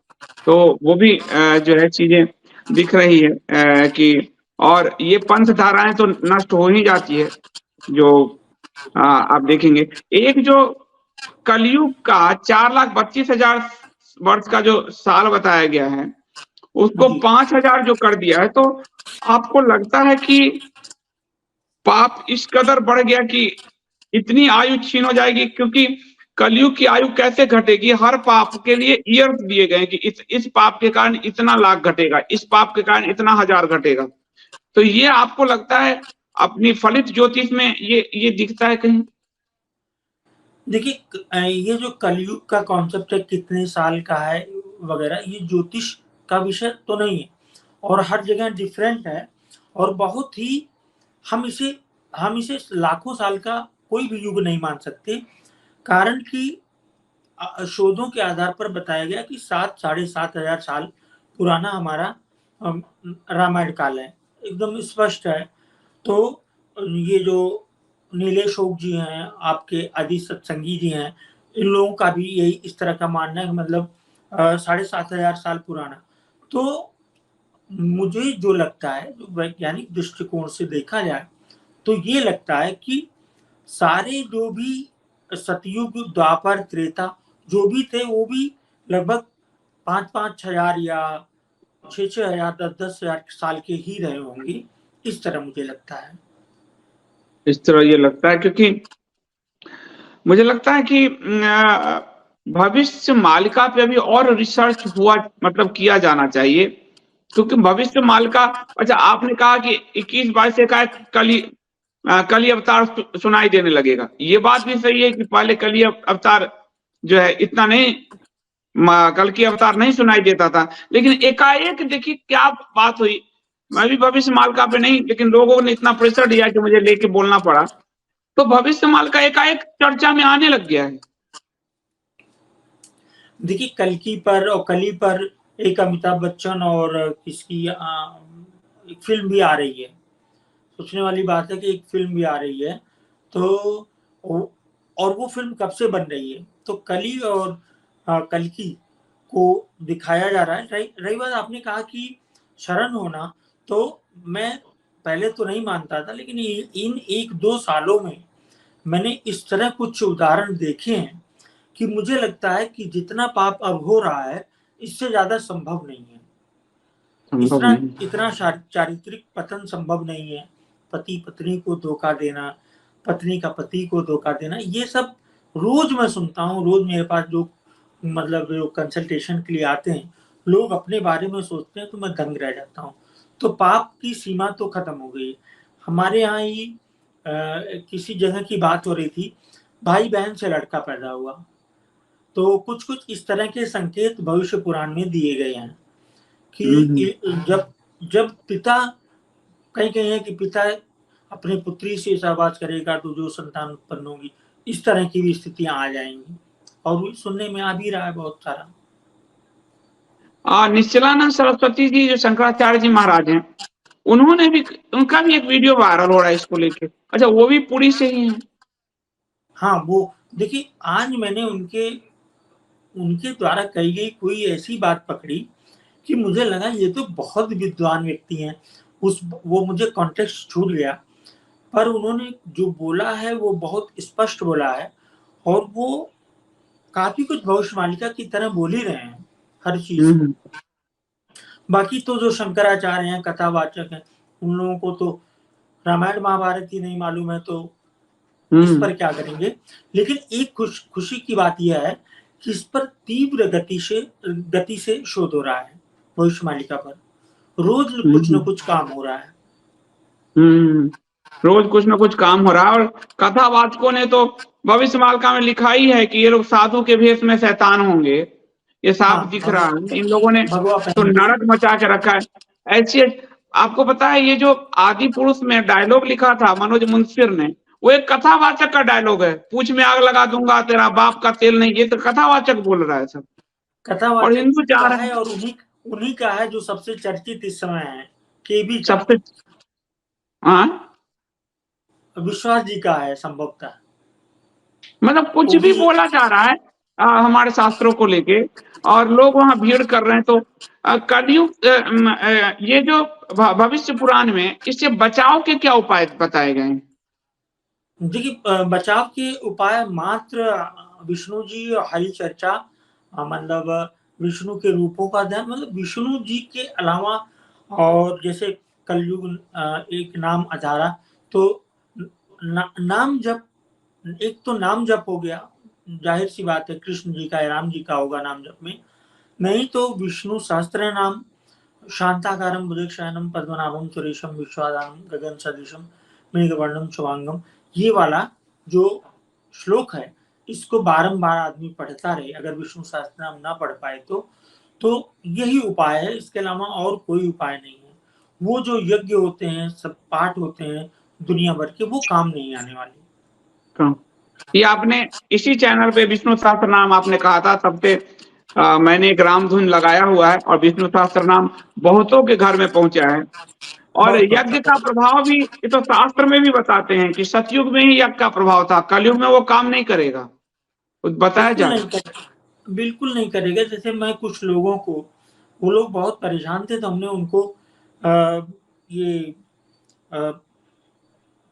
तो वो भी जो है चीजें दिख रही है कि, और ये पंथ धाराएं तो नष्ट हो ही जाती है जो आप देखेंगे। एक जो कलयुग का 4,32,000 वर्ष का जो साल बताया गया है, उसको 5,000 जो कर दिया है, तो आपको लगता है कि पाप इस कदर बढ़ गया कि इतनी आयु छीन हो जाएगी? क्योंकि कलयुग की आयु कैसे घटेगी? हर पाप के लिए ईयर्स दिए गए कि इस पाप के कारण इतना लाख घटेगा, इस पाप के कारण इतना हजार घटेगा। तो ये आपको लगता है अपनी फलित ज्योतिष में ये दिखता है कहीं? देखिए, ये जो कलयुग का कॉन्सेप्ट है, कितने साल का है वगैरह, ये ज्योतिष का विषय तो नहीं है और हर जगह डिफरेंट है और बहुत ही हम इसे लाखों साल का कोई भी युग नहीं मान सकते, कारण कि शोधों के आधार पर बताया गया कि 7,500 साल पुराना हमारा रामायण काल है, एकदम स्पष्ट है। तो ये जो नीलेशोक जी हैं, आपके आदि सत्संगी जी हैं, इन लोगों का भी यही इस तरह का मानना है, मतलब 7,500 साल पुराना। तो मुझे जो लगता है, जो वैज्ञानिक दृष्टिकोण से देखा जाए, तो ये लगता है कि सारे जो भी सतयुग, द्वापर, त्रेता जो भी थे, वो भी लगभग 5,500 या 6,000, 10,000 साल के ही रहे होंगे। इस तरह मुझे लगता है। इस तरह ये लगता है, क्योंकि मुझे लगता है कि भविष्य मालिका पे अभी और रिसर्च हुआ, मतलब किया जाना चाहिए, क्योंकि भविष्य मालिका, अच्छा आपने कहा कि 21-22 से का कली अवतार सुनाई देने लगेगा। ये बात भी सही है कि पहले कली अवतार जो है इतना नहीं, कल की अवतार नहीं सुनाई देता था, लेकिन एकाएक देखिए क्या बात हुई। मैं भी भविष्य मालिका पे नहीं, लेकिन लोगों ने इतना प्रेशर दिया कि मुझे लेके बोलना पड़ा तो भविष्य मालिका एकाएक चर्चा में आने लग गया है। देखिए कल्कि पर और कली पर एक अमिताभ बच्चन और किसकी एक फ़िल्म भी आ रही है। सोचने वाली बात है कि एक फ़िल्म भी आ रही है। तो वो फ़िल्म कब से बन रही है? तो कली और कल्कि को दिखाया जा रहा है। रही बात आपने कहा कि शरण होना, तो मैं पहले तो नहीं मानता था, लेकिन इन 1-2 सालों में मैंने इस तरह कुछ उदाहरण देखे हैं कि मुझे लगता है कि जितना पाप अब हो रहा है, इससे ज़्यादा संभव नहीं है। संभव नहीं। इतना चारित्रिक पतन संभव नहीं है। पति-पत्नी को धोखा देना, पत्नी का पति को धोखा देना, ये सब रोज़ मैं सुनता हूँ। रोज़ मेरे पास जो जो कंसल्टेशन के लिए आते हैं, लोग अपने बारे में सोचते हैं तो मैं दंग रह जाता हूँ। तो पाप की सीमा तो खत्म हो गई है। हमारे यहाँ ही किसी जगह की बात हो रही थी, भाई-बहन से लड़का पैदा हुआ। तो कुछ-कुछ इस तरह के संकेत भविष्य पुराण में दिए गए हैं कि जब पिता कहीं है कि पिता अपनी पुत्री से सहवास करेगा तो जो संतान उत्पन्न होगी, इस तरह की भी स्थितियाँ आ जाएँगी और सुनने में आ भी रहा है बहुत सारा। निश्चलानंद सरस्वती जी जो शंकराचार्य जी महाराज हैं, उन्होंने भी उनका भी एक वीडियो वायरल हो रहा है इसको लेके। अच्छा, वो भी पुरी से ही हैं? हाँ, वो देखिए आज मैंने उनके द्वारा कही गई कोई ऐसी बात पकड़ी कि मुझे लगा ये तो बहुत विद्वान व्यक्ति हैं। वो मुझे कॉन्टेक्स्ट छूट गया, पर उन्होंने जो बोला है वो बहुत स्पष्ट बोला है और वो काफ़ी कुछ भविष्यवाणिका की तरह बोल ही रहे हैं, हर चीज़ को। बाकी तो जो शंकराचार्य हैं, कथावाचक हैं, उन लोगों को तो रामायण महाभारत ही नहीं मालूम है, तो इस पर क्या करेंगे? लेकिन एक खुशी की बात यह है कि इस पर तीव्र गति से शोध हो रहा है, भविष्यवाणिका पर। रोज़ कुछ न कुछ काम हो रहा है। रोज कुछ न कुछ काम हो रहा है और कथावाचकों ने तो भविष्य मालिका में लिखा ही है कि ये लोग साधु के भेष में शैतान होंगे। ये साफ हाँ, दिख रहा है। इन लोगों ने भगवा तो पहन के। नरक मचा के रखा है। ऐसी आपको पता है ये जो आदि पुरुष में डायलॉग लिखा था मनोज मुंशिर ने, वो एक कथावाचक का डायलॉग है। पूछ में आग लगा दूंगा तेरा बाप का तेल नहीं, ये तो कथावाचक बोल रहा है सब। और कथावाचक हिंदू चाह का रहा है है और उन्हीं का है जो सबसे चर्चित इस समय है, केबी का। सबसे। हाँ, विश्वास जी का है संभवतः। मतलब कुछ वो भी भी बोला जा रहा है हमारे शास्त्रों को लेके और लोग वहां भीड़ कर रहे हैं। तो कलयुग ये जो भविष्य पुराण में इससे बचाव के क्या उपाय बताए गए हैं? देखिए बचाव के उपाय मात्र विष्णु जी और हरि चर्चा, मतलब विष्णु के रूपों का ध्यान, मतलब विष्णु जी के अलावा और जैसे कलयुग एक नाम अधारा, तो नाम जप, एक तो नाम जप हो गया, जाहिर सी बात है कृष्ण जी का या राम जी का होगा नाम जप में। नहीं तो विष्णु सहस्त्र नाम, शांताकारं भुजगशयनं पद्मनाभं सुरेशं विश्वाधारं गगन सदृशं मेघवर्णं शुभांगं, ये वाला जो श्लोक है, इसको बारंबार आदमी पढ़ता रहे। अगर विष्णु सहस्त्र नाम ना पढ़ पाए तो यही उपाय है, इसके अलावा और कोई उपाय नहीं है। वो जो यज्ञ होते हैं, सब पाठ होते हैं दुनिया भर के, वो काम नहीं आने वाले। ये आपने इसी चैनल पे विष्णु सहस्त्र नाम आपने कहा था, तब पे मैंने एक रामधुन लगाया हुआ है और विष्णु सहस्त्र नाम बहुतों के घर में पहुंचा है। और यज्ञ का प्रभाव भी ये तो शास्त्र में भी बताते हैं कि सतयुग में ही यज्ञ का प्रभाव था, कलयुग में वो काम नहीं करेगा, कुछ बताया जा रहा है। बिल्कुल नहीं करेगा। जैसे मैं कुछ लोगों को, वो लोग बहुत परेशान थे तो हमने उनको ये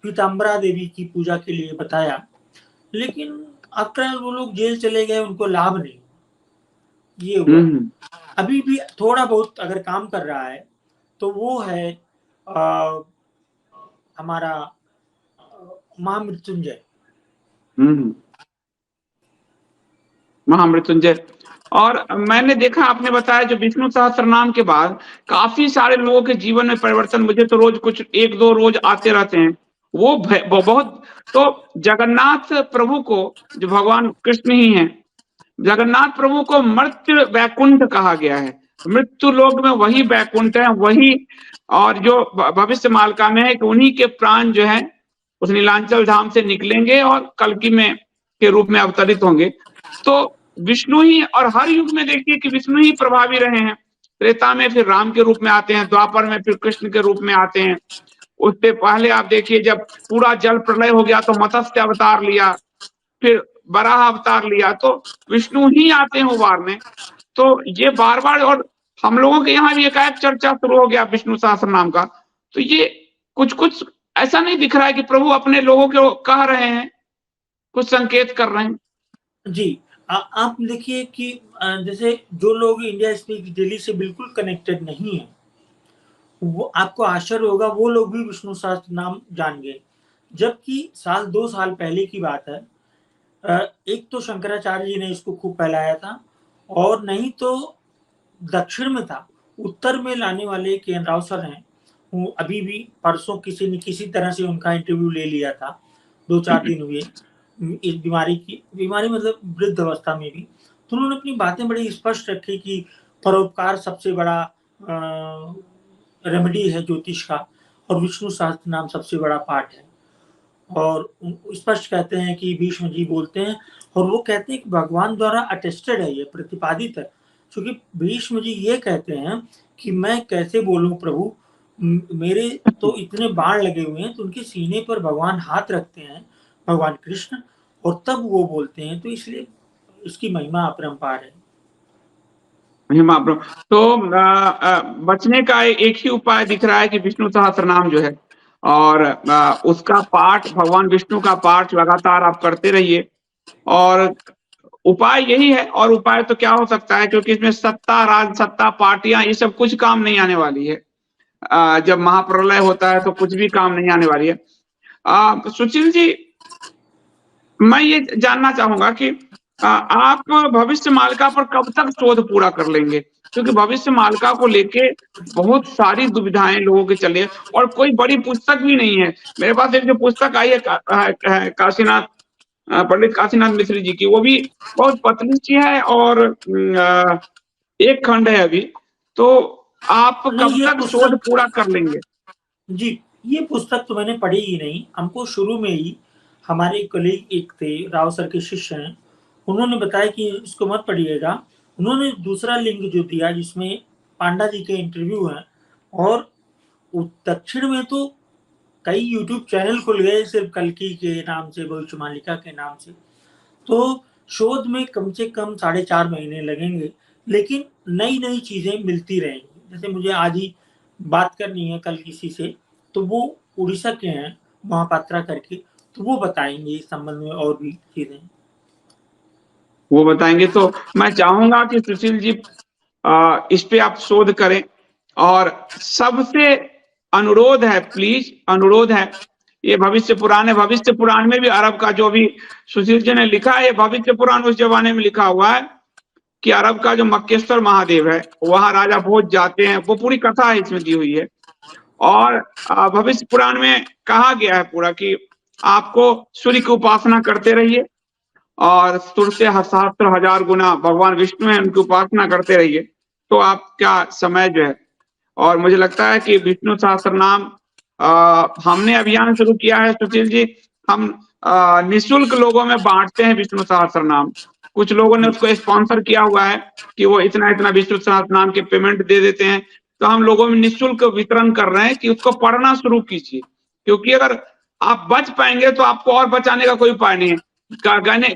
पीताम्बरा देवी की पूजा के लिए बताया, लेकिन आफ्टर वो लोग जेल चले गए, उनको लाभ नहीं, ये हुआ। अभी भी थोड़ा बहुत अगर काम कर रहा है तो वो है हमारा महामृत्युंजय। महामृत्युंजय। और मैंने देखा आपने बताया जो विष्णु सहस्त्र नाम के बाद काफी सारे लोगों के जीवन में परिवर्तन, मुझे तो रोज कुछ 1-2 रोज आते रहते हैं। वो बहुत, तो जगन्नाथ प्रभु को, जो भगवान कृष्ण ही हैं, जगन्नाथ प्रभु को मर्त्य वैकुंठ कहा गया है। मृत्यु लोक में वही वैकुंठ है, वही। और जो भविष्य मालिका में है कि उन्हीं के प्राण जो है उस नीलांचल धाम से निकलेंगे और कल्कि में के रूप में अवतरित होंगे। तो विष्णु ही, और हर युग में देखिए कि विष्णु ही प्रभावी रहे हैं। त्रेता में फिर राम के रूप में आते हैं, द्वापर में फिर कृष्ण के रूप में आते हैं। उससे पहले आप देखिए जब पूरा जल प्रलय हो गया तो मत्स्य अवतार लिया, फिर वराह अवतार लिया, तो विष्णु ही आते हैं उबारने। तो ये बार-बार, और हम लोगों के यहाँ भी एकाएक चर्चा शुरू हो गया विष्णु सहस्त्र नाम का। तो ये कुछ-कुछ ऐसा नहीं दिख रहा है कि प्रभु अपने लोगों को कह रहे हैं, कुछ संकेत कर रहे हैं। जी। आप देखिए कि जैसे जो लोग इंडिया स्पीक डेली से बिल्कुल कनेक्टेड नहीं है, वो आपको आश्चर्य होगा, वो लोग भी विष्णु सहस्त्र नाम जान गए। जबकि 2 साल पहले की बात है। एक तो शंकराचार्य जी ने इसको खूब फैलाया था, और नहीं तो दक्षिण में था। उत्तर में लाने वाले के.एन. राव सर हैं, वो अभी भी परसों किसी ने किसी तरह से उनका इंटरव्यू ले लिया था, 2-4 दिन हुए इस बीमारी मतलब वृद्ध अवस्था में भी। तो उन्होंने अपनी बातें बड़ी स्पष्ट रखी कि परोपकार सबसे बड़ा रेमेडी है ज्योतिष का, और विष्णु सहस्त्र नाम सबसे बड़ा पाठ है। और स्पष्ट कहते हैं कि भीष्म जी बोलते हैं, और वो कहते हैं कि भगवान द्वारा अटेस्टेड है, ये प्रतिपादित है। क्योंकि भीष्म जी ये कहते हैं कि मैं कैसे बोलूं प्रभु, मेरे तो इतने बाण लगे हुए हैं। तो उनके सीने पर भगवान हाथ रखते हैं, भगवान कृष्ण, और तब वो बोलते हैं। तो इसलिए इसकी महिमा अपरंपार है। महिमा तो बचने का एक ही उपाय दिख रहा है कि विष्णु सहस्त्र नाम जो है, और उसका पाठ, भगवान विष्णु का पाठ लगातार आप करते रहिए। और उपाय यही है, और उपाय तो क्या हो सकता है, क्योंकि इसमें सत्ता, राज सत्ता, पार्टियां, ये सब कुछ काम नहीं आने वाली है। जब महाप्रलय होता है तो कुछ भी काम नहीं आने वाली है। सुशील जी, मैं ये जानना चाहूंगा कि आप भविष्य मालिका पर कब तक शोध पूरा कर लेंगे? क्योंकि भविष्य मालिका को लेके बहुत सारी दुविधाएं लोगों के चले, और कोई बड़ी पुस्तक भी नहीं है। मेरे पास एक जो पुस्तक आई है काशीनाथ, पंडित काशीनाथ मिश्र जी की, वो भी बहुत पतली सी है, और एक खंड है अभी। तो आप नहीं, कब ये तक शोध पुस्तक, पूरा कर लेंगे? जी, ये पुस्तक तो मैंने पढ़ी ही नहीं। हमको शुरू में ही हमारे कलीग एक थे, राव सर के शिष्य हैं, उन्होंने बताया कि इसको मत पढ़िएगा। उन्होंने दूसरा लिंक जो दिया जिसमें पांडा जी के इंटरव्यू हैं, और दक्षिण में तो कई यूट्यूब चैनल खुल गए सिर्फ कल्कि के नाम से, भविष्य मालिका के नाम से। तो शोध में कम से कम 4.5 महीने लगेंगे, लेकिन नई-नई चीज़ें मिलती रहेंगी। जैसे मुझे आज ही बात करनी है कल किसी से, तो वो उड़ीसा के हैं, महापात्रा करके, तो वो बताएँगे इस संबंध में और भी चीज़ें। वो बताएंगे। तो मैं चाहूंगा कि सुशील जी इस पे आप शोध करें, और सबसे अनुरोध है, प्लीज अनुरोध है, ये भविष्य पुराण है। भविष्य पुराण में भी अरब का जो भी सुशील जी ने लिखा है, ये भविष्य पुराण उस जमाने में लिखा हुआ है कि अरब का जो मक्केश्वर महादेव है, वहां राजा भोज जाते हैं, वो पूरी कथा है इसमें दी हुई है। और भविष्य पुराण में कहा गया है पूरा कि आपको सूर्य की उपासना करते रहिए, और सूर्य से सहस्त्र हजार गुना भगवान विष्णु है, उनकी उपासना करते रहिए, तो आपका समय जो है। और मुझे लगता है कि विष्णु सहस्त्र नाम हमने अभियान शुरू किया है सुशील जी। हम निःशुल्क लोगों में बांटते हैं विष्णु सहस्त्र नाम। कुछ लोगों ने उसको स्पॉन्सर किया हुआ है कि वो इतना इतना विष्णु सहस्त्र नाम के पेमेंट दे देते हैं। तो हम लोगों में निःशुल्क वितरण कर रहे हैं कि उसको पढ़ना शुरू कीजिए, क्योंकि अगर आप बच पाएंगे तो आपको और बचाने का कोई उपाय नहीं है।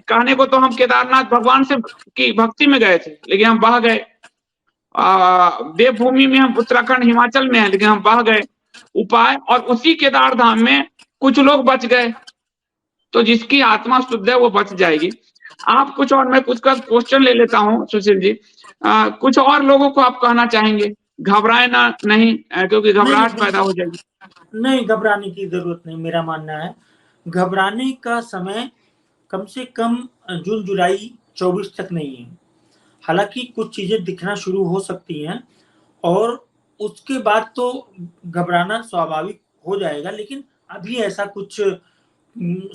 कहने को तो हम केदारनाथ भगवान से की भक्ति में गए थे, लेकिन हम बह गए। देवभूमि में हम उत्तराखंड हिमाचल में है, लेकिन हम बह गए उपाय, और उसी केदार धाम में कुछ लोग बच गए। तो जिसकी आत्मा शुद्ध है वो बच जाएगी। आप कुछ और, मैं कुछ का क्वेश्चन ले लेता हूँ सुशील जी। कुछ और लोगों को आप कहना चाहेंगे? घबराए ना, नहीं, क्योंकि नहीं, नहीं, घबराहट पैदा बिल्कुल हो जाएगी। नहीं, घबराने की ज़रूरत नहीं, मेरा मानना है। घबराने का समय कम से कम जून-जुलाई 24 तक नहीं है। हालाँकि कुछ चीज़ें दिखना शुरू हो सकती हैं, और उसके बाद तो घबराना स्वाभाविक हो जाएगा, लेकिन अभी ऐसा कुछ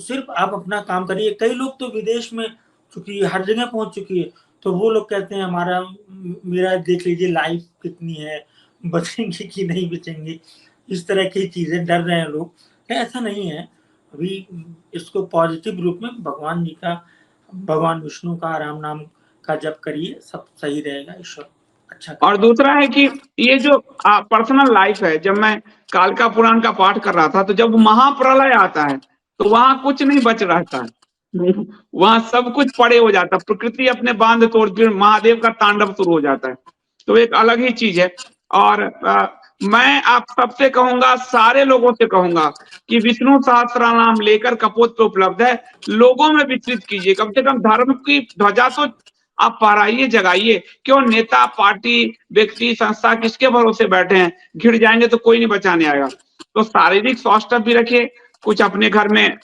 सिर्फ आप अपना काम करिए। कई लोग तो विदेश में, चूँकि हर जगह पहुँच चुकी है, तो वो लोग कहते हैं हमारा मेरा देख लीजिए लाइफ कितनी है, बचेंगे कि नहीं बचेंगे, इस तरह की चीज़ें डर रहे हैं लोग। ऐसा नहीं है, अभी इसको पॉजिटिव रूप में भगवान जी का, भगवान विष्णु का राम नाम का जप करिए, सब सही रहेगा, ईश्वर अच्छा और करेगा। दूसरा है कि ये जो पर्सनल लाइफ है, जब मैं कालिका पुराण का पाठ कर रहा था तो जब महाप्रलय आता है तो वहां कुछ नहीं बच रहता है, वहां सब कुछ पड़े हो जाता है, प्रकृति अपने बांध तोड़, फिर महादेव का तांडव शुरू हो जाता है, तो एक अलग ही चीज है। और मैं आप सबसे कहूंगा, सारे लोगों से कहूंगा कि विष्णु सहस्त्र नाम लेकर कपोत पे उपलब्ध है, लोगों में वितरित कीजिए, कम से कम धर्म की ध्वजा तो आप फहराइए, जगाइए। क्यों नेता, पार्टी, व्यक्ति, संस्था किसके भरोसे बैठे हैं, घिर जाएंगे तो कोई नहीं बचाने आएगा। तो शारीरिक स्वास्थ्य भी रखिए, कुछ अपने घर में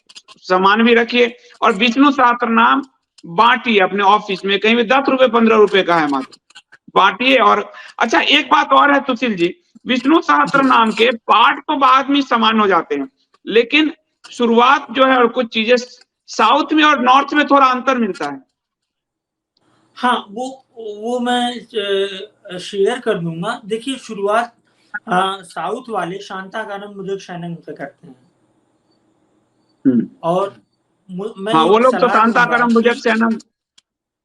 सामान भी रखिए, और विष्णु सहस्त्र नाम बांटिए अपने ऑफिस में, कहीं भी 10 रुपए 15 रुपए का है मात्र, बांटिए। और अच्छा, एक बात और है सुशील जी, विष्णु सहस्त्र नाम के पाठ तो बाद में समान हो जाते हैं, लेकिन शुरुआत जो है और कुछ चीजें साउथ में और नॉर्थ में थोड़ा अंतर मिलता है। हाँ, वो मैं शेयर कर दूंगा। देखिए, शुरुआत साउथ वाले शांताकारम मुदगशायनम से करते हैं, और मैं हाँ, वो एक लोग तो सलाह दूंगा शांताकारम कि भुजगशयनम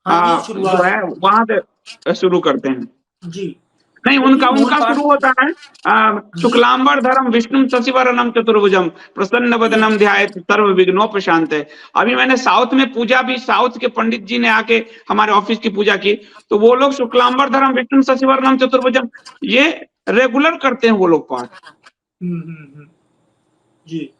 हाँ, ये जो शुरुआत है वहां से शुरू करते हैं। जी, नहीं, क्योंकि उनका मूल उनका पाठ शुरू होता है जी शुक्लांबरधरम विष्णु शशिवरनम चतुर्भुजम प्रसन्न नहीं, वदनम ध्यायेत सर्व विघ्नोपशांत है। अभी मैंने साउथ में पूजा भी, साउथ के पंडित जी ने आके हमारे ऑफिस की पूजा की, तो वो लोग शुक्लांबरधरम विष्णु शशिवरनम चतुर्भुजम ये रेगुलर करते हैं वो लोग पाठ। जी।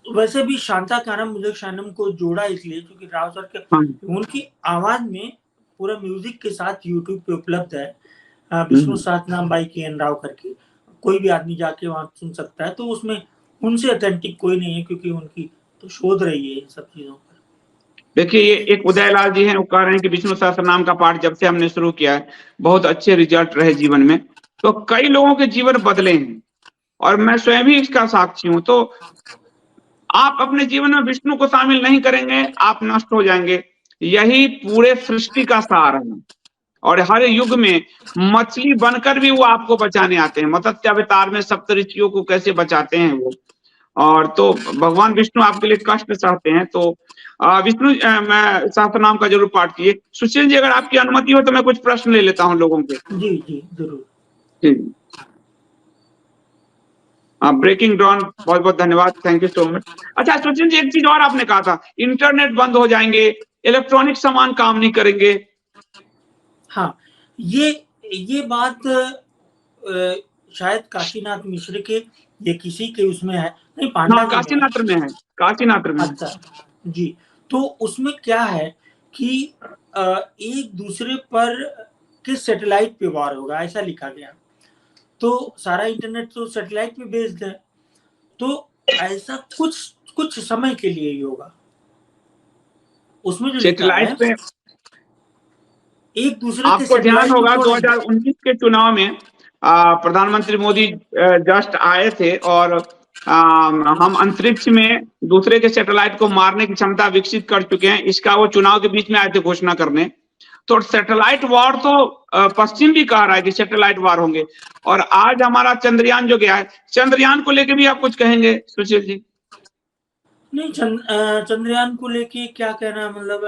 वैसे भी शांताकारम मुदगशायनम को जोड़ा इसलिए क्योंकि राव सर के हाँ। उनकी आवाज में पूरा म्यूजिक के साथ यूट्यूब पे उपलब्ध है, विष्णु हम्म। Sahasranama by K. N.. राव करके, कोई भी आदमी जाके वहां सुन सकता है। तो उसमें उनसे अथेंटिक कोई नहीं है, क्योंकि उनकी तो शोध रही है इन सब चीजों पर। देखिए, ये एक उदयलाल जी हैं, वो कह रहे हैं कि विष्णु सहस्त्र नाम का पाठ जब से हमने शुरू किया है बहुत अच्छे रिजल्ट रहे जीवन में, तो कई लोगों के जीवन बदले हैं, और मैं स्वयं भी इसका साक्षी हूं। तो आप अपने जीवन में विष्णु को शामिल नहीं करेंगे, आप नष्ट हो जाएंगे। यही पूरे सृष्टि का सार है, और हर युग में मछली बनकर भी वो आपको बचाने आते हैं। मत्स्य अवतार में सप्तऋषियों को कैसे बचाते हैं वो, और तो भगवान विष्णु आपके लिए कष्ट सहते हैं। तो विष्णु मैं सहस्त्र नाम का जरूर पाठ कीजिए। सुशील जी, अगर आपकी अनुमति हो तो मैं कुछ प्रश्न ले लेता हूँ लोगों के। जी जी जरूर। जी, ब्रेकिंग डॉन, बहुत बहुत धन्यवाद, थैंक यू सो मच। अच्छा सुशील जी, एक चीज और आपने कहा था, इंटरनेट बंद हो जाएंगे, इलेक्ट्रॉनिक सामान काम नहीं करेंगे। हाँ, ये बात शायद काशीनाथ मिश्र के या किसी के उसमें है, नहीं पांडा हाँ, जी में है। काशीनाथ में है, काशीनाथ में है। अच्छा जी, तो उसमें क्या है कि एक दूसरे पर किस सैटेलाइट पे वार होगा ऐसा लिखा गया। तो सारा इंटरनेट तो सैटेलाइट पे बेस्ड है, तो ऐसा कुछ समय के लिए ही होगा। उसमें जो लिखा सेटेलाइट है पे एक दूसरे के आपको ध्यान सैटेलाइट को होगा तोड़ेंगे। 2019 के चुनाव में प्रधानमंत्री मोदी जस्ट आए थे, और हम अंतरिक्ष में दूसरे के सैटेलाइट को मारने की क्षमता विकसित कर चुके हैं, इसका वो चुनाव के बीच में आए थे घोषणा करने। तो सैटेलाइट वॉर तो पश्चिम भी कह रहा है कि सैटेलाइट वॉर होंगे, और आज हमारा चंद्रयान जो गया है, चंद्रयान को लेके भी आप कुछ कहेंगे सुशील जी? नहीं, चंद्रयान को लेके क्या कहना, मतलब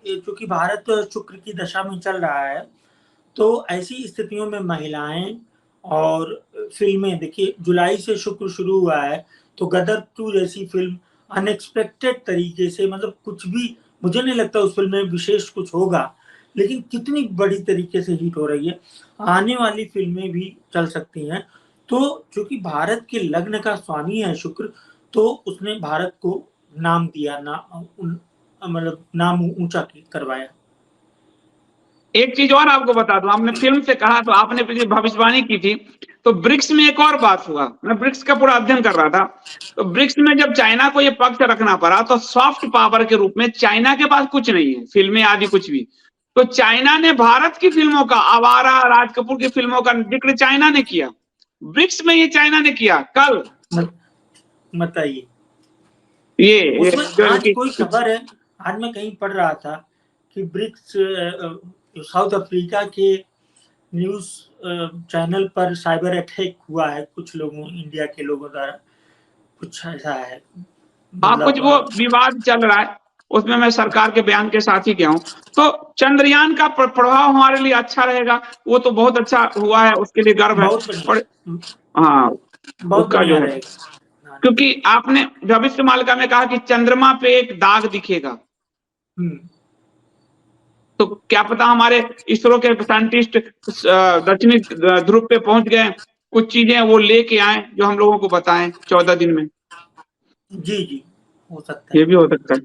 क्योंकि भारत शुक्र की दशा में चल रहा है, तो ऐसी स्थितियों में महिलाएं और फिल्में, देखिए जुलाई से शुक्र शुरू हुआ है, तो गदर 2 जैसी फिल्म अनएक्सपेक्टेड तरीके से, मतलब कुछ भी मुझे नहीं लगता उस फिल्म में विशेष कुछ होगा, लेकिन कितनी बड़ी तरीके से हिट हो रही है, आने वाली फिल्में भी चल सकती हैं। तो चूंकि भारत के लग्न का स्वामी है शुक्र, तो उसने भारत को नाम दिया, मतलब नाम ऊंचा करवाया। एक चीज और आपको बता दूं, आपने फिल्म से कहा तो आपने पिछली भविष्यवाणी की थी, तो ब्रिक्स में एक और बात हुआ, मैं ब्रिक्स का पूरा अध्ययन कर रहा था। तो ब्रिक्स में जब चाइना को ये पक्ष रखना पड़ा, तो सॉफ्ट पावर के रूप में चाइना के पास कुछ नहीं है, फिल्में आदि कुछ भी, तो चाइना ने भारत की फिल्मों का, आवारा, राज कपूर की फिल्मों का जिक्र चाइना ने किया, ब्रिक्स में ये चाइना ने किया कल। बताइए, ये उसमें जो आज इनकी कोई खबर है, आज मैं कहीं पढ़ रहा था कि ब्रिक्स साउथ अफ्रीका के न्यूज चैनल पर साइबर अटैक हुआ है कुछ लोगों, इंडिया के लोगों द्वारा, कुछ ऐसा है। हाँ, मतलब कुछ वो विवाद चल रहा है, उसमें मैं सरकार के बयान के साथ ही गया हूँ। तो चंद्रयान का प्रभाव हमारे लिए अच्छा रहेगा, वो तो बहुत अच्छा हुआ है, उसके लिए गर्व है। बहुत बढ़िया, और हाँ, बहुत उसका बढ़िया जो है, रहेगा। हाँ, क्योंकि आपने भविष्य मालिका में कहा कि चंद्रमा पे एक दाग दिखेगा, तो क्या पता हमारे इसरो के साइंटिस्ट दक्षिणी ध्रुव पे पहुंच गए, कुछ चीजें वो लेके आए जो हम लोगों को बताएं 14 दिन में। जी, जी, हो सकता है। ये भी हो सकता है।